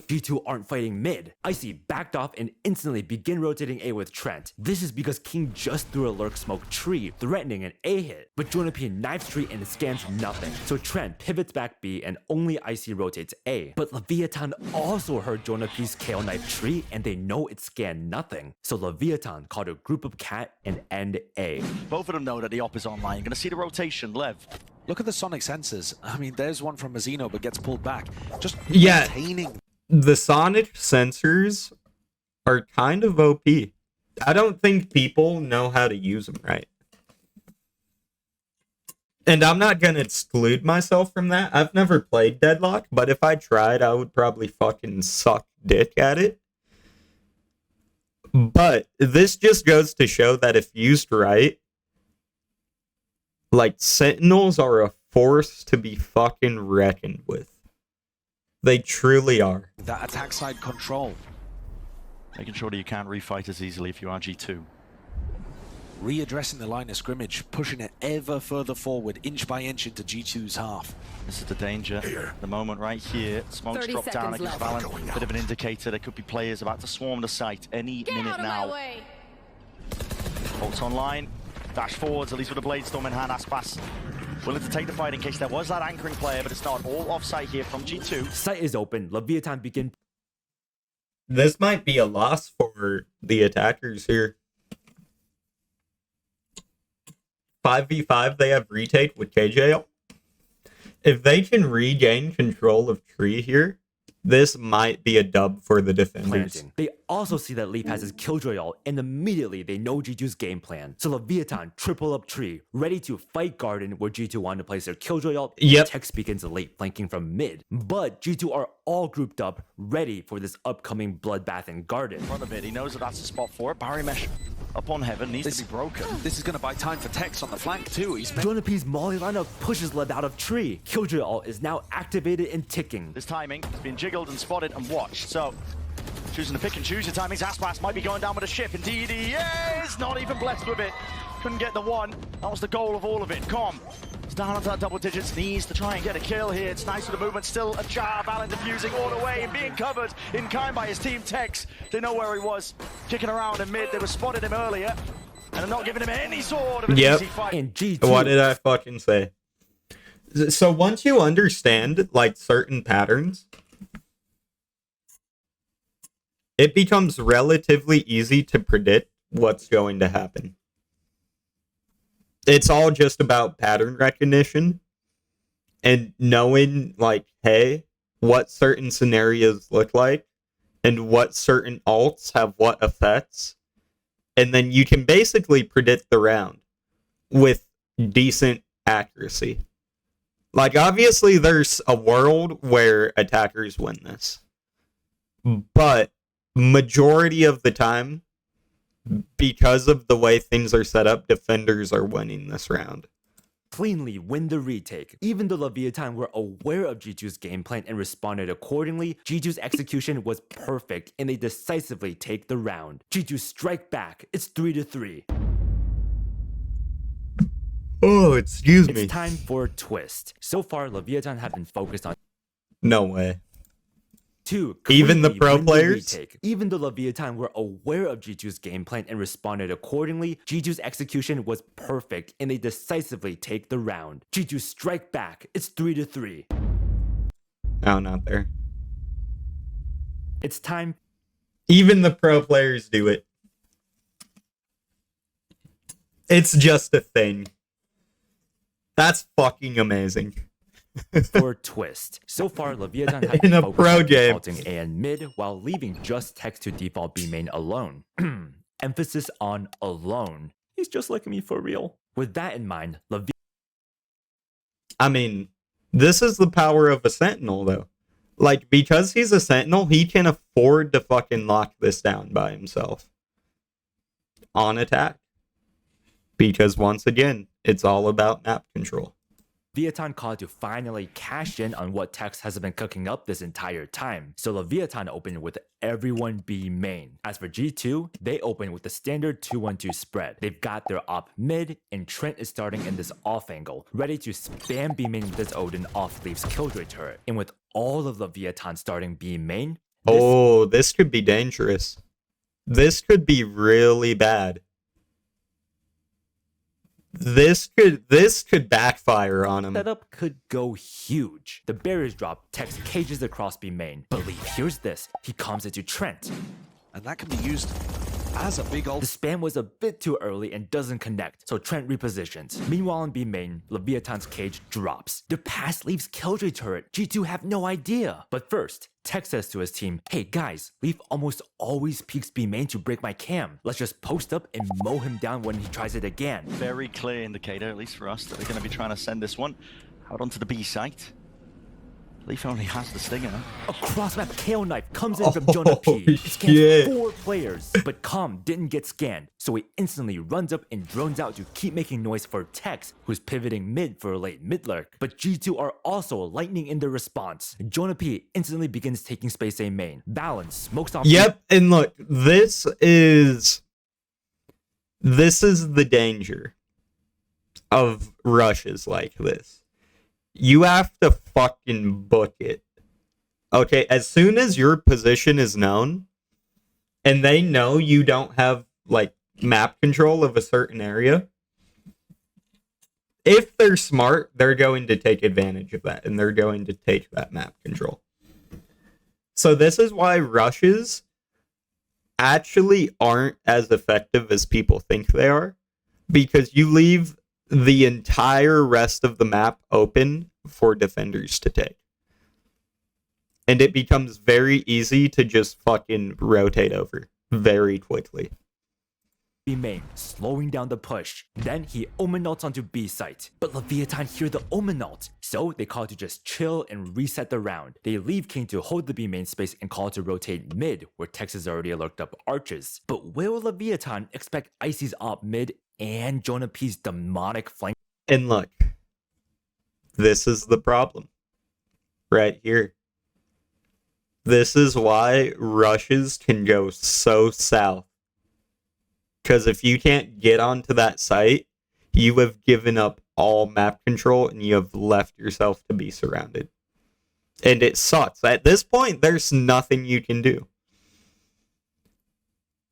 G2 aren't fighting mid. Icy backed off and instantly begin rotating A with Trent. This is because King just threw a lurk smoke tree, threatening an A hit. But Jonah P knifes tree and scans nothing. So Trent pivots back B and only Icy rotates A. But Leviathan also heard Jonah P's KO knife tree and they know it scanned nothing. So Leviathan called a group of Cat and end A. Both of them know that the op is online. You're going to see the rotation, Lev. Look at the sonic sensors. I mean, there's one from Mazzino, but gets pulled back. Just Yeah. maintaining. The sonic sensors are kind of OP. I don't think people know how to use them right. And I'm not going to exclude myself from that. I've never played Deadlock, but if I tried, I would probably fucking suck dick at it. But this just goes to show that if used right, like, Sentinels are a force to be fucking reckoned with. They truly are. That attack side control. Making sure that you can't refight as easily if you are G2. readdressing the line of scrimmage, pushing it ever further forward, inch by inch into G2's half. This is the danger. The moment right here. Smokes drop down against Valorant. Bit of an indicator. There could be players about to swarm the site any minute now. Bolts online. Dash forwards, at least with a blade storm in hand. Aspas willing to take the fight in case there was that anchoring player, but it's not. All off-site here from G2. Site is open. Leviathan begin. This might be a loss for the attackers here. 5v5, they have retake with KJ. If they can regain control of Tree here, this might be a dub for the defenders. Planting. They also see that Leaf has his Killjoy ult, and immediately they know G2's game plan. So Leviathan triple up Tree, ready to fight Garden where G2 wanted to place their Killjoy ult. Yep. Tex begins late, flanking from mid. But G2 are all grouped up, ready for this upcoming bloodbath in Garden. In front of it, he knows that that's the spot for it. Barrier mesh up on heaven, needs to be broken. This is going to buy time for Tex on the flank too. He's Jonap's Molly lineup pushes Lev out of Tree. Killjoy ult is now activated and ticking. This timing has been jiggled and spotted and watched. So, choosing to pick and choose your timings. Aspas might be going down with a shift. Indeed, he is not even blessed with it. Couldn't get the one. That was the goal of all of it. Com. It's down onto that double digits. Needs to try and get a kill here. It's nice with the movement. Still a jar. Valorant diffusing all the way and being covered in kind by his team. Tex. They know where he was. Kicking around in mid. They were spotted him earlier. And they're not giving him any sort of an easy fight. And G2. What did I fucking say? So once you understand, like, certain patterns, it becomes relatively easy to predict what's going to happen. It's all just about pattern recognition and knowing, like, hey, what certain scenarios look like and what certain alts have what effects. And then you can basically predict the round with decent accuracy. Like, obviously, there's a world where attackers win this. But majority of the time, because of the way things are set up, defenders are winning this round. Cleanly win the retake. Even though Leviathan were aware of G2's game plan and responded accordingly, G2's execution was perfect and they decisively take the round. G2 strike back. It's 3-3. Oh, excuse me. It's time for a twist. So far, Leviathan have been focused on No way. two. Even the cleanly pro win players? retake. Even though Leviathan were aware of G2's game plan and responded accordingly, G2's execution was perfect and they decisively take the round. G2 strike back. It's 3-3. No, not there. It's time. Even the pro players do it. It's just a thing. That's fucking amazing. For a twist. So far, Leviathan has In been a focused pro on game. defaulting A and mid while leaving just Tex to default B main alone. Emphasis on alone. He's just like me for real. With that in mind, I mean, this is the power of a Sentinel, though. Like, because he's a Sentinel, he can afford to fucking lock this down by himself. On attack. Because, once again, it's all about map control. Leviathan called to finally cash in on what Tex has been cooking up this entire time. So Leviathan opened with everyone B main. As for G2, they open with the standard 2-1-2 spread. They've got their op mid, and Trent is starting in this off angle, ready to spam B main with his Odin off Leaf's Killjoy turret. And with all of Leviathan starting B main, this could be dangerous. This could be really bad. This could backfire on him. setup could go huge. The barriers drop, Tex cages across B main. But Leaf hears this. He comes into Trent. and that can be used as a big The ult. spam was a bit too early and doesn't connect, so Trent repositions. Meanwhile in B main, Leviathan's cage drops. The pass leaves Killjoy turret. G2 have no idea. But first, Tex says to his team, hey guys, Leaf almost always peeks B main to break my cam. Let's just post up and mow him down when he tries it again. Very clear indicator, at least for us, that they're going to be trying to send this one out onto the B site. Leaf only has the stinger. A cross-map KO knife comes in from Jonah P. It scans shit. 4 players, but Com didn't get scanned, so he instantly runs up and drones out to keep making noise for Tex, who's pivoting mid for a late mid lurk. But G2 are also lightning in their response. Jonah P instantly begins taking space A main. Balance smokes on. Yep, and look, this is This is the danger of rushes like this. You have to fucking book it. Okay, as soon as your position is known, and they know you don't have, like, map control of a certain area, if they're smart, they're going to take advantage of that, and they're going to take that map control. So this is why rushes actually aren't as effective as people think they are, because you leave the entire rest of the map open for defenders to take. And it becomes very easy to just fucking rotate over very quickly. B main, slowing down the push. Then he omen ults onto B site. But Leviathan hear the omen ult, so they call to just chill and reset the round. They leave King to hold the B main space and call to rotate mid, where Tex has already lurked up arches. But will Leviathan expect Icy's op mid and Jonah P's demonic flank? And look, this is the problem. Right here. This is why rushes can go so south. Because if you can't get onto that site, you have given up all map control and you have left yourself to be surrounded. And it sucks. At this point, there's nothing you can do.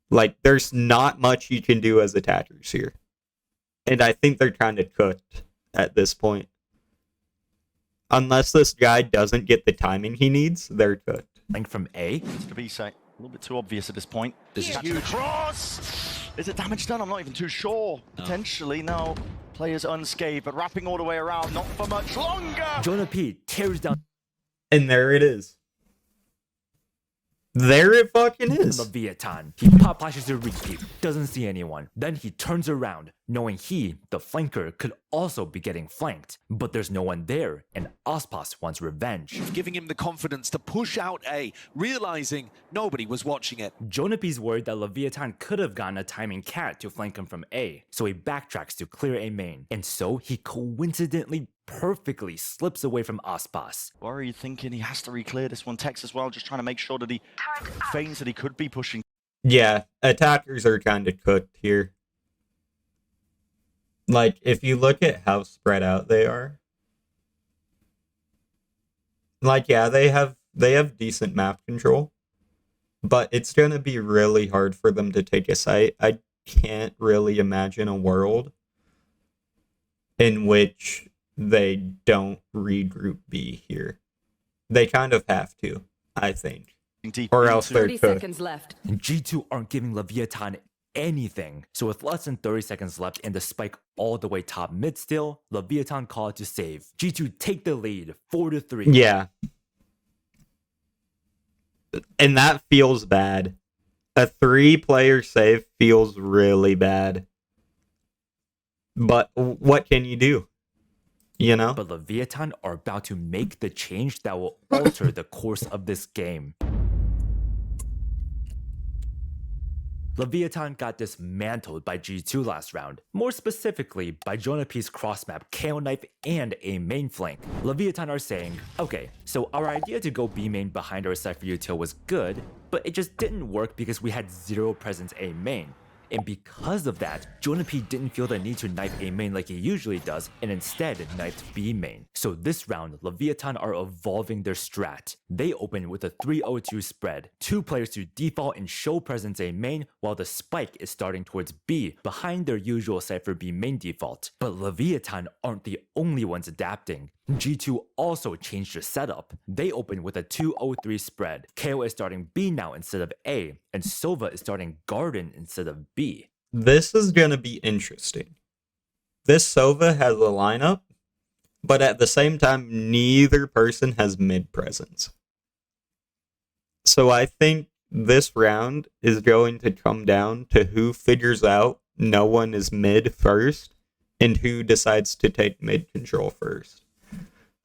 Like, there's not much you can do as attackers here. And I think they're kind of cooked at this point. Unless this guy doesn't get the timing he needs, they're cooked. Flank from A. It's to be site. A little bit too obvious at this point. This is Catching the cross! Is it damage done? I'm not even too sure. Potentially, no. Players unscathed, but wrapping all the way around, not for much longer! Jonah P tears down. And there it is. There it fucking is. Leviathan. He pop flashes to repeat, doesn't see anyone. Then he turns around, knowing he, the flanker, could also be getting flanked. But there's no one there, and Ospas wants revenge. Giving him the confidence to push out A, realizing nobody was watching it. Jonah P's worried that Leviathan could have gotten a timing cat to flank him from A, so he backtracks to clear A main. And so he coincidentally perfectly slips away from Ospas. What are you thinking? He has to re-clear this one. Tex as well, just trying to make sure that he feigns that he could be pushing. Yeah, attackers are kind of cooked here. Like, if you look at how spread out they are, like, yeah, they have decent map control, but it's gonna be really hard for them to take a site. I can't really imagine a world in which they don't regroup B here. They kind of have to, I think. Or else they're 30 cooked. seconds left. G2 aren't giving Leviathan anything. So with less than 30 seconds left and the spike all the way top mid still, Leviathan called to save. G2 take the lead, 4-3. Yeah. And that feels bad. A 3-player save feels really bad. But what can you do? You know? But Leviathan are about to make the change that will alter the course of this game. Leviathan got dismantled by G2 last round, more specifically by Jonah P's crossmap, KO knife, and a main flank. Leviathan are saying, okay, so our idea to go B main behind our Cypher util was good, but it just didn't work because we had zero presence A main. And because of that, Jonah P didn't feel the need to knife A main like he usually does, and instead knifed B main. So this round, Leviathan are evolving their strat. They open with a 3-0-2 spread, 2 players to default and show presence A main, while the spike is starting towards B, behind their usual Cypher B main default. But Leviathan aren't the only ones adapting. G2 also changed their setup. They open with a 2-0-3 spread. KO is starting B now instead of A, and Sova is starting Garden instead of B. This is going to be interesting. This Sova has a lineup, but at the same time, neither person has mid presence. So I think this round is going to come down to who figures out no one is mid first, and who decides to take mid control first.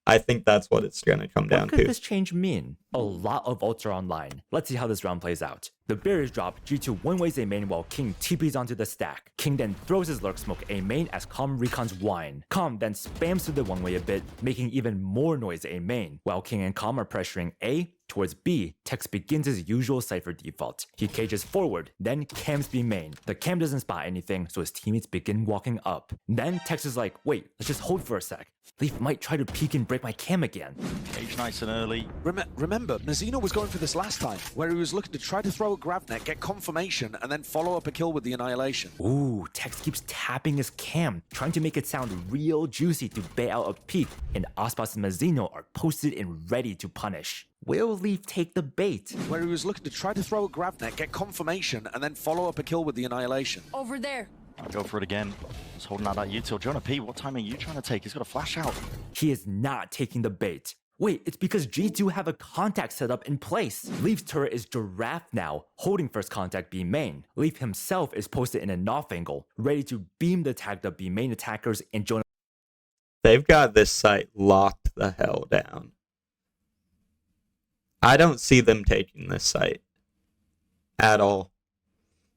I think that's what it's going to come down What could to. this change mean? A lot of ults are online. Let's see how this round plays out. The barriers drop, G2 one-ways A main while King TPs onto the stack. King then throws his lurk smoke A main as Calm recons whine. Calm then spams through the one-way a bit, making even more noise A main, while King and Calm are pressuring A Towards B, Tex begins his usual Cypher default. He cages forward, then cams B main. The cam doesn't spot anything, so his teammates begin walking up. Then Tex is like, wait, let's just hold for a sec. Leaf might try to peek and break my cam again. Cage nice and early. Remember, Mazzino was going for this last time, where he was looking to try to throw a grab net, get confirmation, and then follow up a kill with the Annihilation. Ooh, Tex keeps tapping his cam, trying to make it sound real juicy to bait out a peek, and Aspas and Mazzino are posted and ready to punish. Will Leaf take the bait? Where he was looking to try to throw a grab net, get confirmation, and then follow up a kill with the Annihilation. Over there. I'll go for it again. Just holding out that util. Jonah P, what time are you trying to take? He's got a flash out. He is not taking the bait. Wait, it's because G2 have a contact set up in place. Leaf's turret is giraffe now, holding first contact B main. Leaf himself is posted in an off angle, ready to beam the tagged up B main attackers, and Jonah. They've got this site locked the hell down. I don't see them taking this site at all.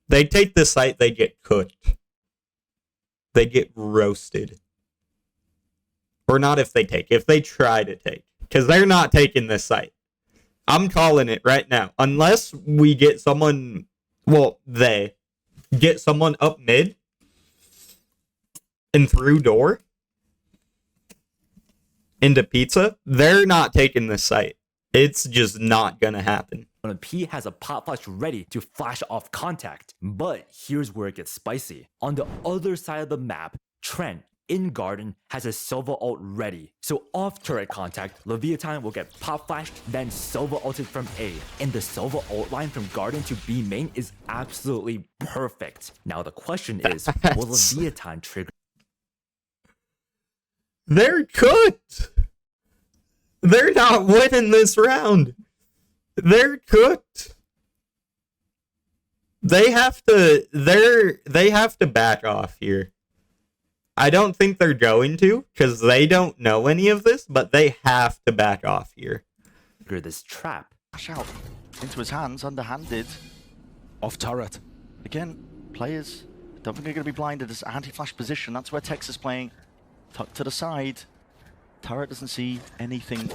They take this site, they get cooked. They get roasted. Or not if they try to take. Because they're not taking this site. I'm calling it right now. Unless we get someone, well, they get someone up mid and through door into pizza, they're not taking this site. It's just not gonna happen. P has a pop flash ready to flash off contact. But here's where it gets spicy. On the other side of the map, Trent, in Garden, has a Silva ult ready. So off turret contact, Leviathan will get pop flashed, then Silva ulted from A. And the Silva ult line from Garden to B main is absolutely perfect. Now the question is, will Leviathan trigger? They're cooked. They're not winning this round. They're cooked. They have to back off here. I don't think they're going to, because they don't know any of this, but they have to back off here. This trap. Flash out into his hands, underhanded. Off turret. Again, players don't think they're going to be blinded. This anti-flash position, that's where Tex is playing. Tucked to the side. Turret doesn't see anything.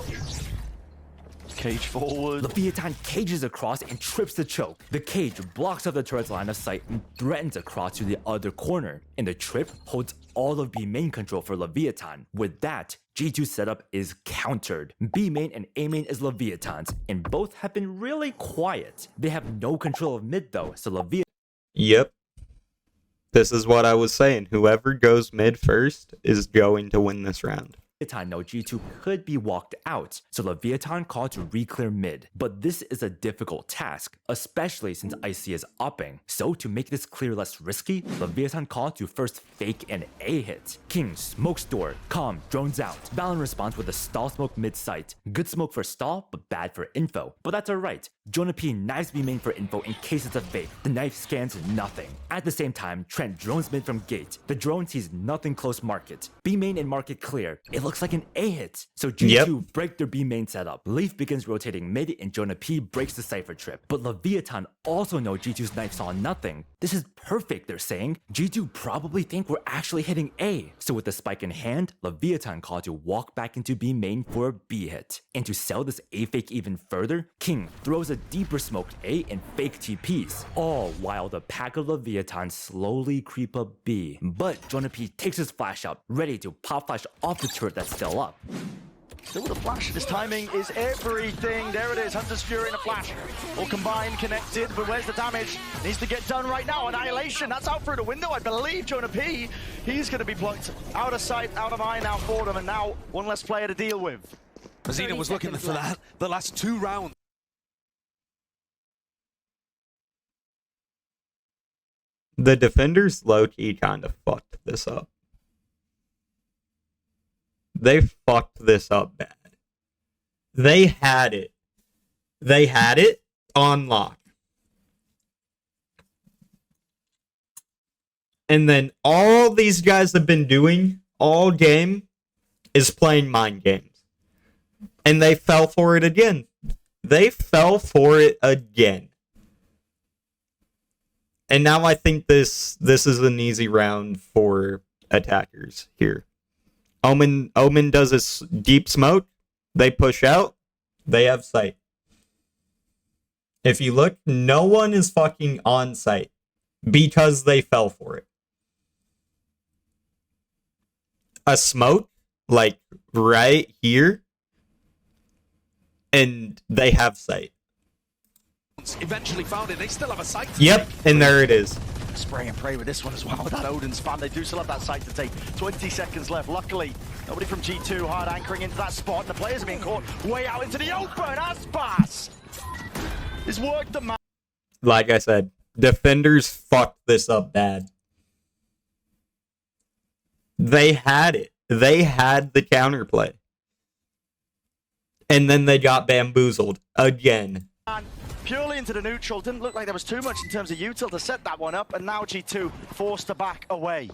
Cage forward. Leviathan cages across and trips the choke. The cage blocks up the turret's line of sight and threatens across to the other corner. And the trip holds all of B main control for Leviathan. With that, G2's setup is countered. B main and A main is Leviathan's, and both have been really quiet. They have no control of mid though, so Leviathan. Yep. This is what I was saying. Whoever goes mid first is going to win this round. Know G2 could be walked out, so Leviathan called to re-clear mid. But this is a difficult task, especially since IC is upping. So to make this clear less risky, Leviathan called to first fake an A hit. King smokes door, Calm drones out. Valorant responds with a stall smoke mid-sight. Good smoke for stall, but bad for info. But that's alright. Jonah P knives B main for info in case it's a fake. The knife scans nothing. At the same time, Trent drones mid from gate. The drone sees nothing close market. B main and market clear. It looks like an A hit. So G2 break their B main setup. Leaf begins rotating mid and Jonah P breaks the Cypher trip. But Leviathan also know G2's knife saw nothing. This is perfect, they're saying. G2 probably think we're actually hitting A. So with the spike in hand, Leviathan called to walk back into B main for a B hit. And to sell this A fake even further, King throws a deeper smoked A and fake TPs. All while the pack of Leviathan slowly creep up B. But Jonah P takes his flash out, ready to pop flash off the turret that's still up. Still with a flash. His timing is everything. There it is. Hunter's Fury and a flash. All combined, connected. But where's the damage? Needs to get done right now. Annihilation. That's out through the window, I believe. Jonah P. He's going to be plucked out of sight, out of eye now for them. And now one less player to deal with. Mazzino was looking for that the last 2 rounds. The defenders low-key kind of fucked this up. They fucked this up bad. They had it. They had it on lock. And then all these guys have been doing all game is playing mind games. And they fell for it again. They fell for it again. And now I think this is an easy round for attackers here. Omen does his deep smoke. They push out. They have sight. If you look, no one is fucking on site because they fell for it. A smoke, like, right here, and they have sight. Eventually found it. They still have a sight to Yep, take. and there it is. Spray and pray with this one as well with that Odin spam. They do still have that site to take. 20 seconds left. Luckily, nobody from G2 hard anchoring into that spot. The players are being caught way out into the open. Aspas is worked the man. Like I said, defenders fucked this up bad. They had it. They had the counterplay. And then they got bamboozled again. Purely into the neutral. Didn't look like there was too much in terms of util to set that one up. And now G2 forced to back away.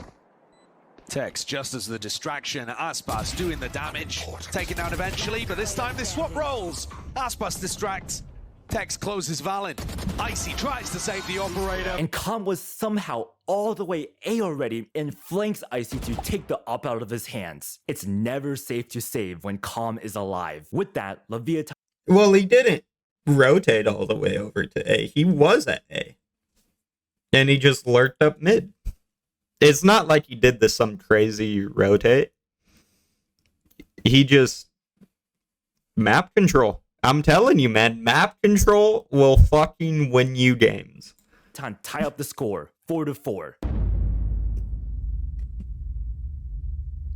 Tex just as the distraction. Aspas doing the damage. Taken down eventually, but this time they swap roles. Aspas distracts. Tex closes Valen. Icy tries to save the operator. And Calm was somehow all the way A already and flanks Icy to take the op out of his hands. It's never safe to save when Calm is alive. With that, Leviathan. Well, he didn't rotate all the way over to A. He was at A. And he just lurked up mid. It's not like he did this some crazy rotate. He just map control. I'm telling you, man, map control will fucking win you games. Tie up the score, 4-4.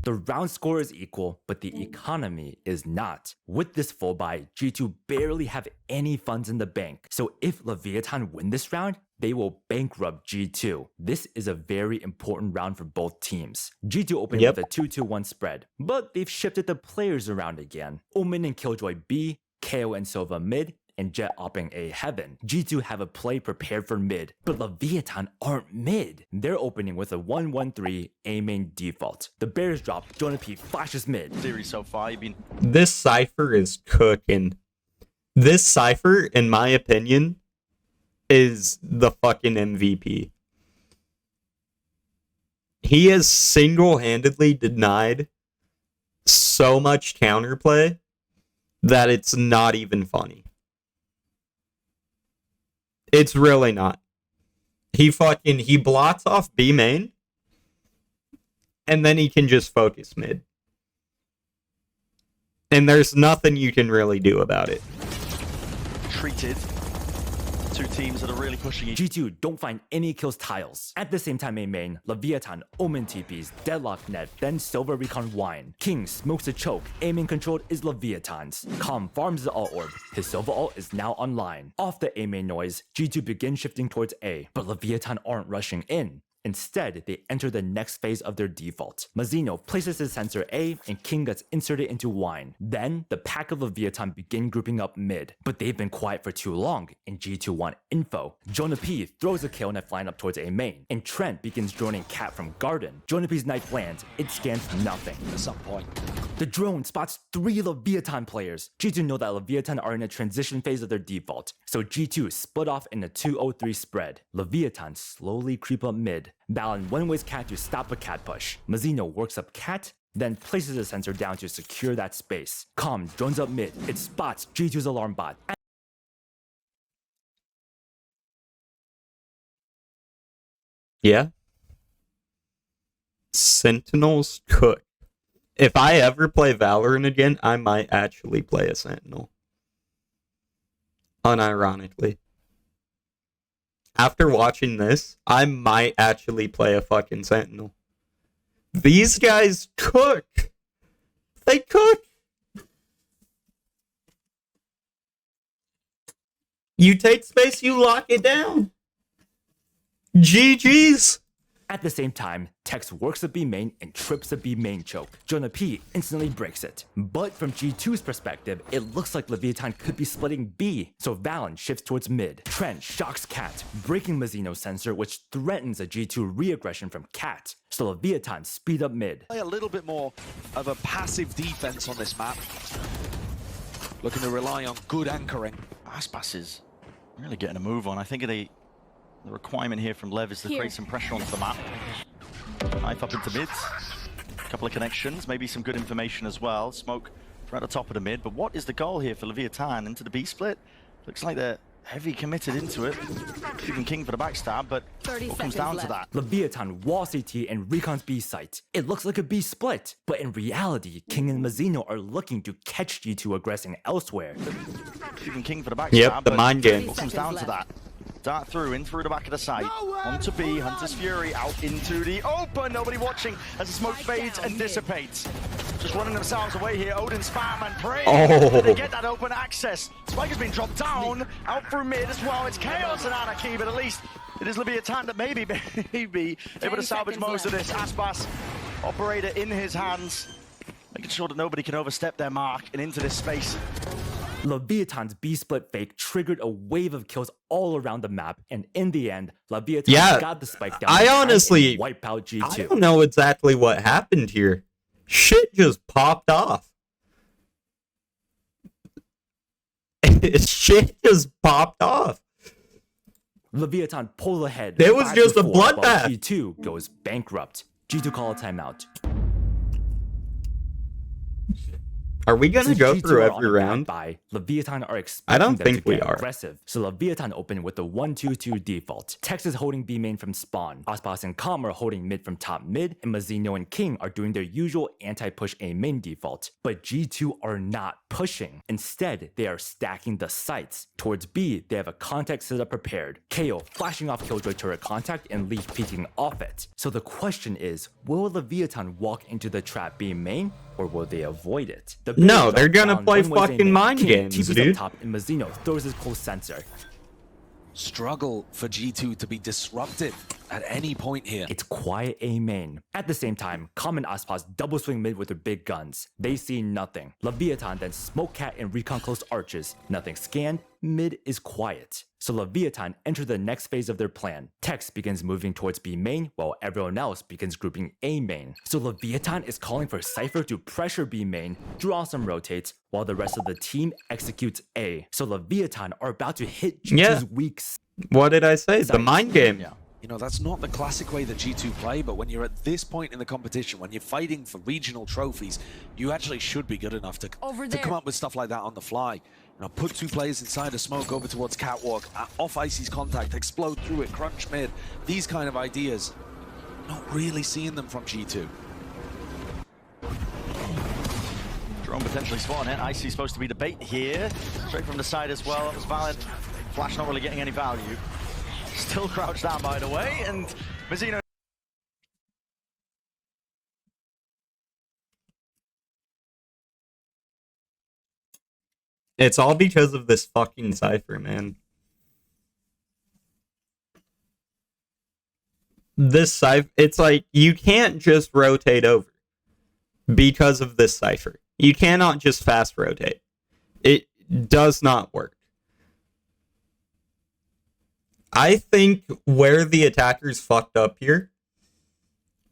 The round score is equal, but the economy is not. With this full buy, G2 barely have any funds in the bank. So if Leviathan win this round, they will bankrupt G2. This is a very important round for both teams. G2 opened with a 2-2-1 spread, but they've shifted the players around again. Omen and Killjoy B, KO and Sova mid, and Jet opping A heaven. G2 have a play prepared for mid, but Leviathan aren't mid. They're opening with a 1-1-3 A main default. The Bears drop, Jonah P flashes mid. Series so far, you've been... This Cypher is cooking. This Cypher, in my opinion, is the fucking MVP. He has single-handedly denied so much counterplay that it's not even funny. It's really not. He blots off B main, and then he can just focus mid. And there's nothing you can really do about it. treated. Two teams that are really pushing each. G2 don't find any kills tiles. At the same time main, Leviathan, Omen TPs, Deadlock Net, then Silver Recon Wine. King smokes a choke, aiming controlled is Leviathan's. Calm farms the alt orb, his Silver ult is now online. Off the A main noise, G2 begins shifting towards A, but Leviathan aren't rushing in. Instead, they enter the next phase of their default. Mazzino places his sensor A and King gets inserted into Wine. Then, the pack of Leviathan begin grouping up mid, but they've been quiet for too long and G2 want info. Jonah P throws a kill knife line up towards A main, and Trent begins droning Cat from Garden. Jonah P's knife lands, it scans nothing. At some point. The drone spots 3 Leviathan players. G2 know that Leviathan are in a transition phase of their default, so G2 split off in a 2-0-3 spread. Leviathan slowly creep up mid. Balin one-ways Cat to stop a Cat push. Mazzino works up Cat, then places a sensor down to secure that space. Calm drones up mid. It spots G2's alarm bot. Yeah. Sentinels cook. If I ever play Valorant again, I might actually play a Sentinel. Unironically. After watching this, I might actually play a fucking Sentinel. These guys cook. They cook. You take space, you lock it down. GG's. At the same time, Tex works a B main and trips a B main choke. Jonah P instantly breaks it. But from G2's perspective, it looks like Leviathan could be splitting B, so Valen shifts towards mid. Trent shocks Cat, breaking Mazzino's sensor, which threatens a G2 re-aggression from Cat. So Leviathan speed up mid. Play a little bit more of a passive defense on this map. Looking to rely on good anchoring. Aspas is really getting a move on. I think the requirement here from Lev is to create some pressure onto the map. Knife up into mids. A couple of connections, maybe some good information as well. Smoke right at the top of the mid. But what is the goal here for Leviathan into the B split? Looks like they're heavy committed into it. Even King for the backstab, but it comes down to that. Leviathan wall CT and Recon's B site. It looks like a B split, but in reality, King and Mazzino are looking to catch G2 aggressing elsewhere. Even King for the backstab. Yep, the mind game. It comes down to that. Dart through, in through the back of the site. Onto B, Hunter's Fury, out into the open. Nobody watching as the smoke fades and dissipates. Just running themselves away here. Odin spam and pray. Oh. They get that open access. Spike has been dropped down, out through mid as well. It's chaos and anarchy, but at least it is Leviathan that maybe able to salvage most of this. Aspas, operator in his hands, making sure that nobody can overstep their mark and into this space. Leviathan's B-split fake triggered a wave of kills all around the map, and in the end, Leviathan got the spike down. I honestly wipe out G2. I don't know exactly what happened here. Shit just popped off. Shit just popped off. Leviathan pulled ahead. It was just a 5-4, bloodbath. while G2 goes bankrupt. G2 call a timeout. Are we gonna Since go G2 through are on every a bad round? buy, Leviathan are I expecting don't them think to we get are. aggressive. So Leviathan open with the 1-2-2 default. Tex is holding B main from spawn. Aspas and Calm are holding mid from top mid, and Mazzino and King are doing their usual anti-push A main default. But G2 are not pushing. Instead, they are stacking the sites. Towards B, they have a contact setup prepared. KO flashing off Killjoy turret contact and Leaf peeking off it. So the question is, will Leviathan walk into the trap B main, or will they avoid it? No, they're gonna down, play one way fucking King mind games, TPs dude. up top, and Mazzino throws his pulse sensor. Struggle for G2 to be disrupted at any point here. It's quiet A main. At the same time, Calm and Aspas double swing mid with their big guns. They see nothing. Leviathan then smoke cat and recon close arches. Nothing scanned. Mid is quiet. So Leviathan enter the next phase of their plan. Tex begins moving towards B main, while everyone else begins grouping A main. So Leviathan is calling for Cypher to pressure B main, draw some rotates, while the rest of the team executes A. So Leviathan are about to hit G2's weak What did I say? The mind game. Yeah. You know, that's not the classic way that G2 play, but when you're at this point in the competition, when you're fighting for regional trophies, you actually should be good enough to come up with stuff like that on the fly. You know, put two players inside a smoke over towards Catwalk, off Icy's contact, explode through it, crunch mid. These kind of ideas, not really seeing them from G2. Drone potentially spawning it. Icy's supposed to be the bait here. Straight from the side as well. That was valid. Flash not really getting any value. Still crouched down, by the way, and Mazzino. It's all because of this fucking Cypher, man. This Cypher, it's like, you can't just rotate over because of this Cypher. You cannot just fast rotate. It does not work. I think where the attackers fucked up here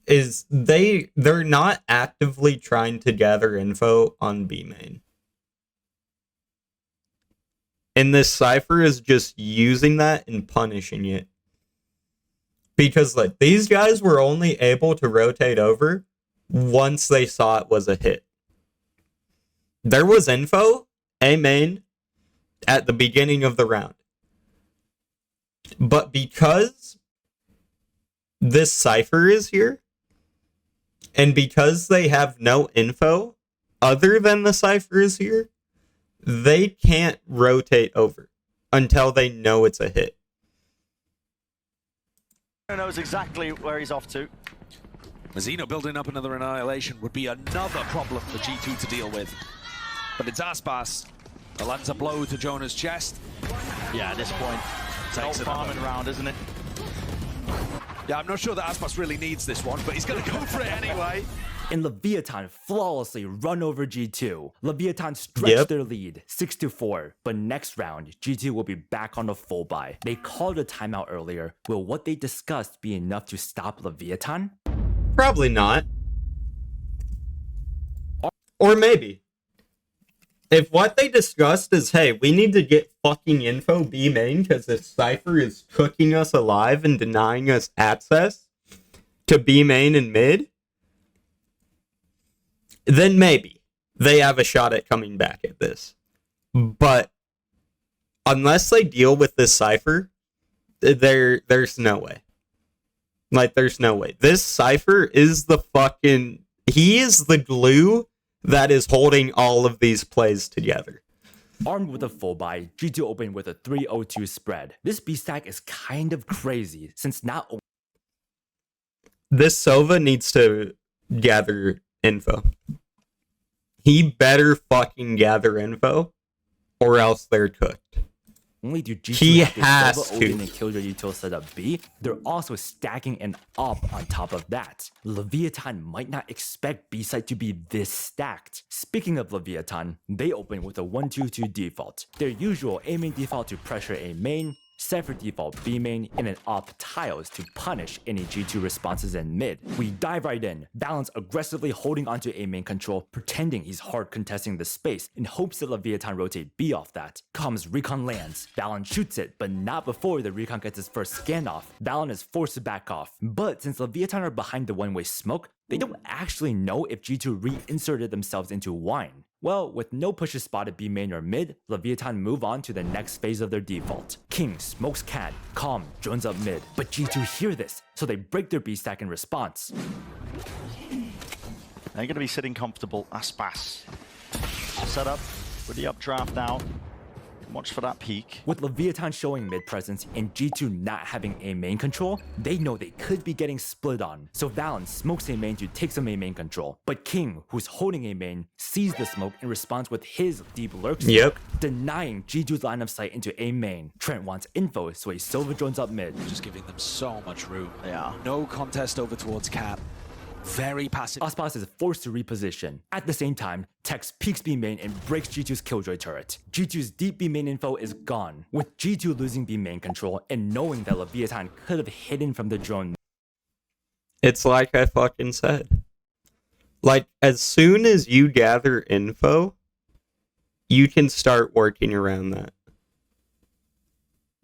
is they're not actively trying to gather info on B main. And this Cypher is just using that and punishing it. Because like these guys were only able to rotate over once they saw it was a hit. There was info, A main, at the beginning of the round. But because this Cypher is here, and because they have no info other than the Cypher is here, they can't rotate over until they know it's a hit. Knows exactly where he's off to. Mazzino building up another annihilation would be another problem for G2 to deal with. But it's Aspas that lands a blow to Jonah's chest. Yeah, at this point, it's an farming round, isn't it? Yeah, I'm not sure that Aspas really needs this one, but he's going to go for it anyway. And Leviathan flawlessly run over G2. Leviathan stretched their lead, 6-4. But next round, G2 will be back on the full buy. They called a timeout earlier. Will what they discussed be enough to stop Leviathan? Probably not. Or maybe. If what they discussed is, hey, we need to get fucking info B main because this Cypher is cooking us alive and denying us access to B main and mid, then maybe they have a shot at coming back at this. But unless they deal with this Cypher, there's no way. Like, there's no way. This Cypher is the fucking... He is the glue that is holding all of these plays together. Armed with a full buy, G2 opened with a 3-0-2 spread. This B stack is kind of crazy, since not only This Sova needs to gather info. He better fucking gather info, or else they're cooked. only do G2 He have has this to. open and Killjoy util set up B, they're also stacking an op on top of that. Leviathan might not expect B side to be this stacked. Speaking of Leviathan, they open with a 1-2-2 default. Their usual A main default to pressure A main, Cypher default B main, and an op tiles to punish any G2 responses in mid. We dive right in, Valent's aggressively holding onto A main control, pretending he's hard contesting the space in hopes that Leviathan rotate B off that. Comes recon lands, Valent shoots it, but not before the recon gets his first scan off. Valent is forced to back off, but since Leviathan are behind the one-way smoke, they don't actually know if G2 reinserted themselves into wine. Well, with no pushes spotted B main or mid, Leviathan move on to the next phase of their default. King smokes Cat, Calm joins up mid, but G2 hear this, so they break their B stack in response. They're going to be sitting comfortable. Aspas set up with the updraft now. Watch for that peak. With Leviathan showing mid presence and G2 not having A main control, they know they could be getting split on. So Valent smokes A main to take some A main control. But King, who's holding A main, sees the smoke and responds with his deep lurk smoke, denying G2's line of sight into A main. Trent wants info, so he Sova drones up mid. Just giving them so much room. Yeah. No contest over towards Cap. Very passive. Aspas is forced to reposition. At the same time, Tex peeks B main and breaks G2's Killjoy turret. G2's deep B main info is gone, with G2 losing B main control and knowing that Leviathan could have hidden from the drone. It's like I fucking said. Like, as soon as you gather info, you can start working around that.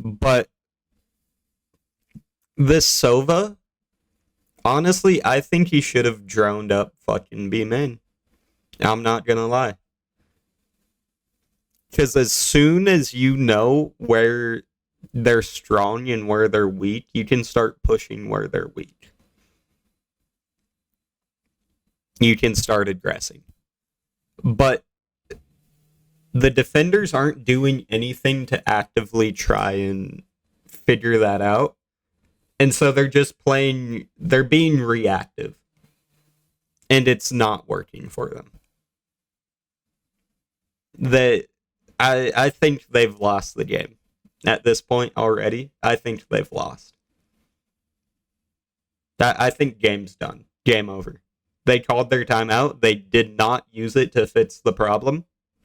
But this Sova, honestly, I think he should have droned up fucking B main. I'm not gonna lie. Because as soon as you know where they're strong and where they're weak, you can start pushing where they're weak. You can start aggressing. But the defenders aren't doing anything to actively try and figure that out. And so they're just playing, they're being reactive. And it's not working for them. I think they've lost the game. At this point already, I think they've lost. I think game's done. Game over. They called their timeout. They did not use it to fix the problem.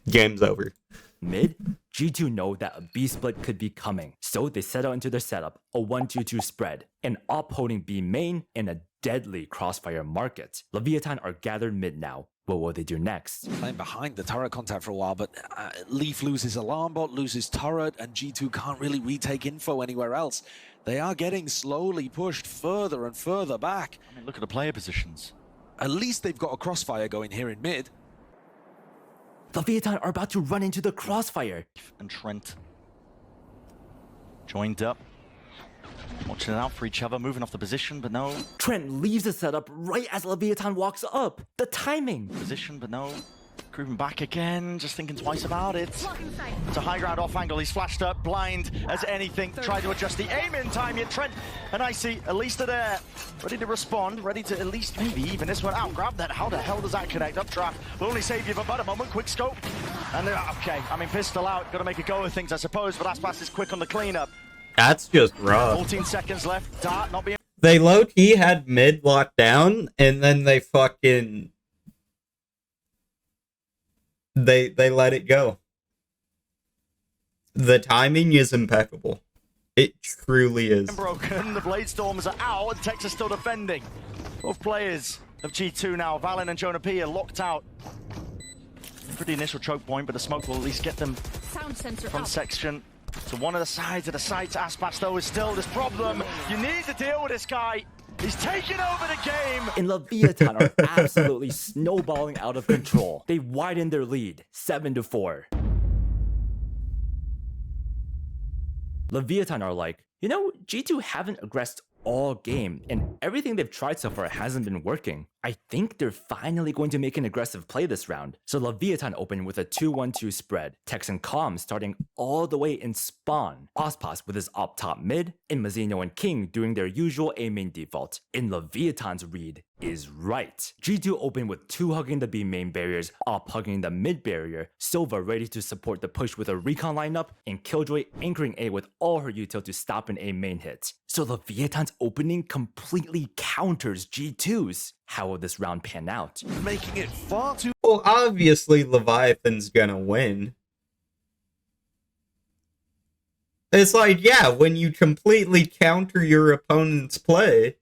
Game's over. Mid, G2 know that a B split could be coming, so they set out into their setup, a 1-2-2 spread, an op holding B main, and a deadly crossfire market. Leviathan are gathered mid now. What will they do next? Playing behind the turret contact for a while, but Leaf loses alarm bot, loses turret, and G2 can't really retake info anywhere else. They are getting slowly pushed further and further back. I mean, look at the player positions. At least they've got a crossfire going here in mid. Leviathan are about to run into the crossfire. And Trent joined up. Watching it out for each other, moving off the position, but no. Trent leaves the setup right as Leviathan walks up. The timing. Position, but no. Grooving back again, just thinking twice about it. It's a high ground off angle, he's flashed up, blind as anything. Tried to adjust the aim in time, yet Trent and Icy at least are there. Ready to respond, ready to at least maybe even this one out. Grab that, how the hell does that connect? Updraft will only save you for but a moment, quick scope. And okay, I mean, pistol out, gotta make a go of things, I suppose, but Aspas is quick on the cleanup. That's just rough. 14 seconds left, Dart not being... They low-key had mid locked down, and then they fucking... They let it go. The timing is impeccable. It truly is. Broken, the Blade Storms are out, and Tex is still defending. Both players of G2 now, Valen and Jonah P are locked out. Pretty initial choke point, but the smoke will at least get them from section to one of the sides of the site. Aspas, though, is still this problem. You need to deal with this guy. He's taking over the game. And Leviathan are absolutely snowballing out of control. They widen their lead, 7-4. Leviathan are like, you know, G2 haven't aggressed all game, and everything they've tried so far hasn't been working. I think they're finally going to make an aggressive play this round. So Leviathan opened with a 2-1-2 spread, Tex and Calm starting all the way in spawn, Ospas with his op top mid, and Mazzino and King doing their usual A main default. And Leviathan's read is right. G2 opened with 2 hugging the B main barriers, Op hugging the mid barrier, Silva ready to support the push with a recon lineup, and Killjoy anchoring A with all her util to stop an A main hit. So Leviathan's opening completely counters G2's. How will this round pan out? Making it far too... Well, obviously Leviathan's gonna win. It's like, yeah, when you completely counter your opponent's play,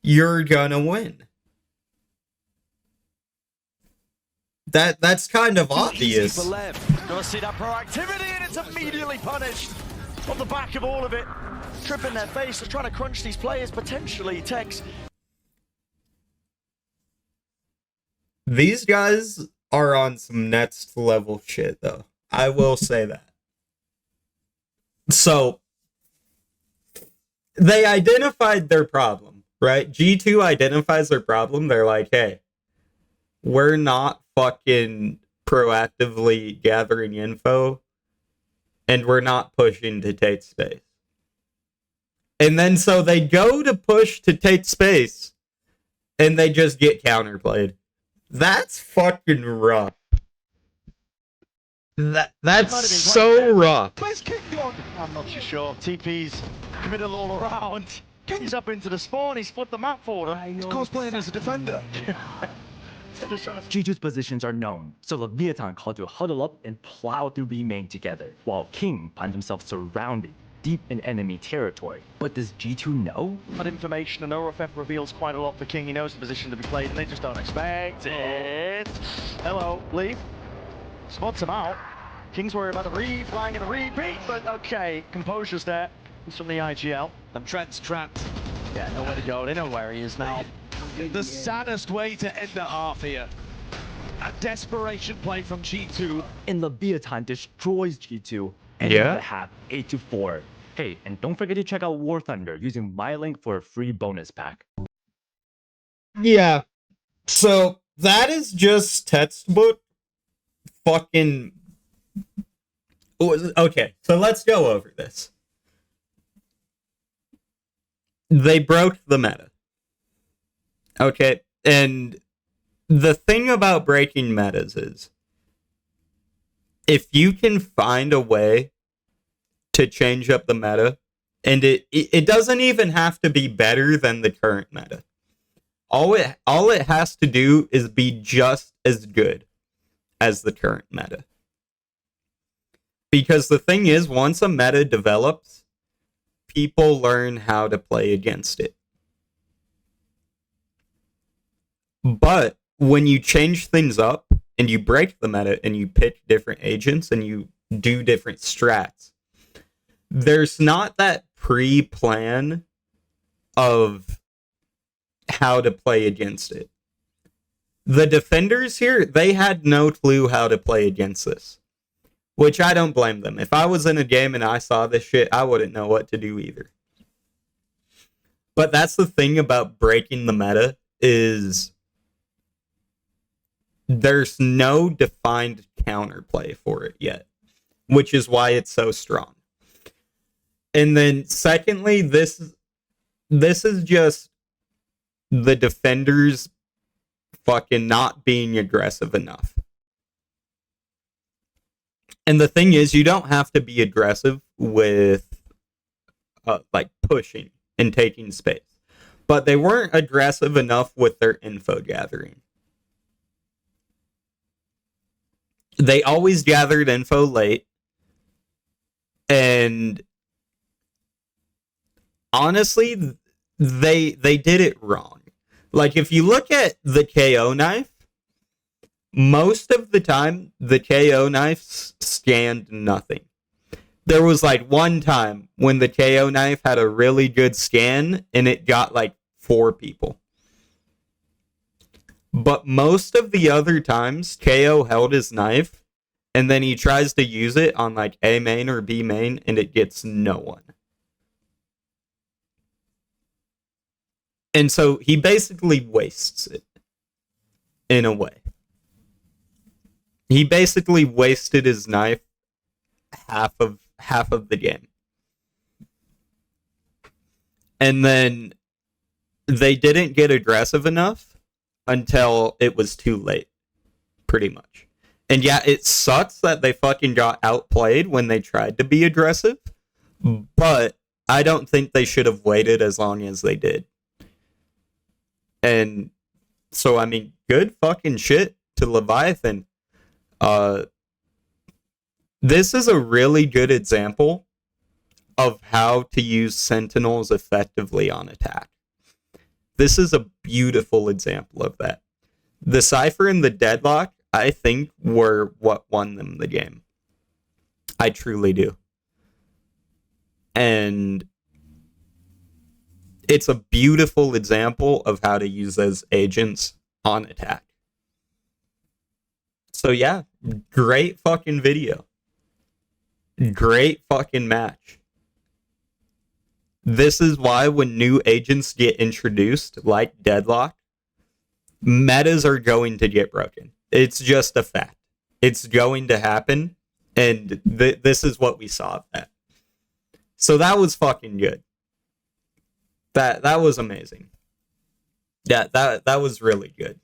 you're gonna win. That's kind of obvious. Gotta see that proactivity, and it's immediately punished. On the back of all of it, tripping their face, they're trying to crunch these players, potentially Tex. These guys are on some next level shit, though. I will say that. So, they identified their problem, right? G2 identifies their problem. They're like, hey, we're not fucking proactively gathering info, and we're not pushing to take space. And then so they go to push to take space, and they just get counterplayed. That's fucking rough. That's so rough. Where's King gone? I'm not too sure. TP's committed all around. He's up into the spawn, he's flipped the map forward. He's cosplaying as a defender. G2's positions are known, so Leviathan called to huddle up and plow through B main together, while King finds himself surrounded deep in enemy territory. But does G2 know? That information, and ORFF reveals quite a lot for King. He knows the position to be played, and they just don't expect it. Hello, leave. Spots him out. King's worried about the read, flying in the repeat, but okay, composure's there. He's from the IGL. And Trent's trapped. Yeah, nowhere to go. They know where he is now. The saddest way to end the half here. A desperation play from G2. And Leviathan destroys G2 and Yeah. the half 8-4. Hey, and don't forget to check out War Thunder using my link for a free bonus pack. Yeah. So that is just textbook fucking... Okay, so let's go over this. They broke the meta. Okay, and the thing about breaking metas is, if you can find a way to change up the meta, and it doesn't even have to be better than the current meta. All it has to do is be just as good as the current meta. Because the thing is, once a meta develops, people learn how to play against it. But when you change things up and you break the meta and you pick different agents and you do different strats, there's not that pre-plan of how to play against it. The defenders here, they had no clue how to play against this. Which I don't blame them. If I was in a game and I saw this shit, I wouldn't know what to do either. But that's the thing about breaking the meta, is there's no defined counterplay for it yet, which is why it's so strong. And then secondly, this is just the defenders fucking not being aggressive enough. And the thing is, you don't have to be aggressive with like pushing and taking space. But they weren't aggressive enough with their info gathering. They always gathered info late. And honestly, they did it wrong. Like, if you look at the KO knife, most of the time, the KO knife scanned nothing. There was like one time when the KO knife had a really good scan and it got like 4 people. But most of the other times, KO held his knife and then he tries to use it on like A main or B main, and it gets no one. And so he basically wastes it in a way. He basically wasted his knife half of the game. And then they didn't get aggressive enough until it was too late, pretty much. And yeah, it sucks that they fucking got outplayed when they tried to be aggressive, but I don't think they should have waited as long as they did. And so, I mean, good fucking shit to Leviathan. This is a really good example of how to use Sentinels effectively on attack. This is a beautiful example of that. The Cypher and the Deadlock, I think, were what won them the game. I truly do. And it's a beautiful example of how to use those agents on attack. So yeah, great fucking video. Great fucking match. This is why when new agents get introduced, like Deadlock, metas are going to get broken. It's just a fact. It's going to happen, and this is what we saw of that. So that was fucking good. That was amazing. Yeah, that was really good.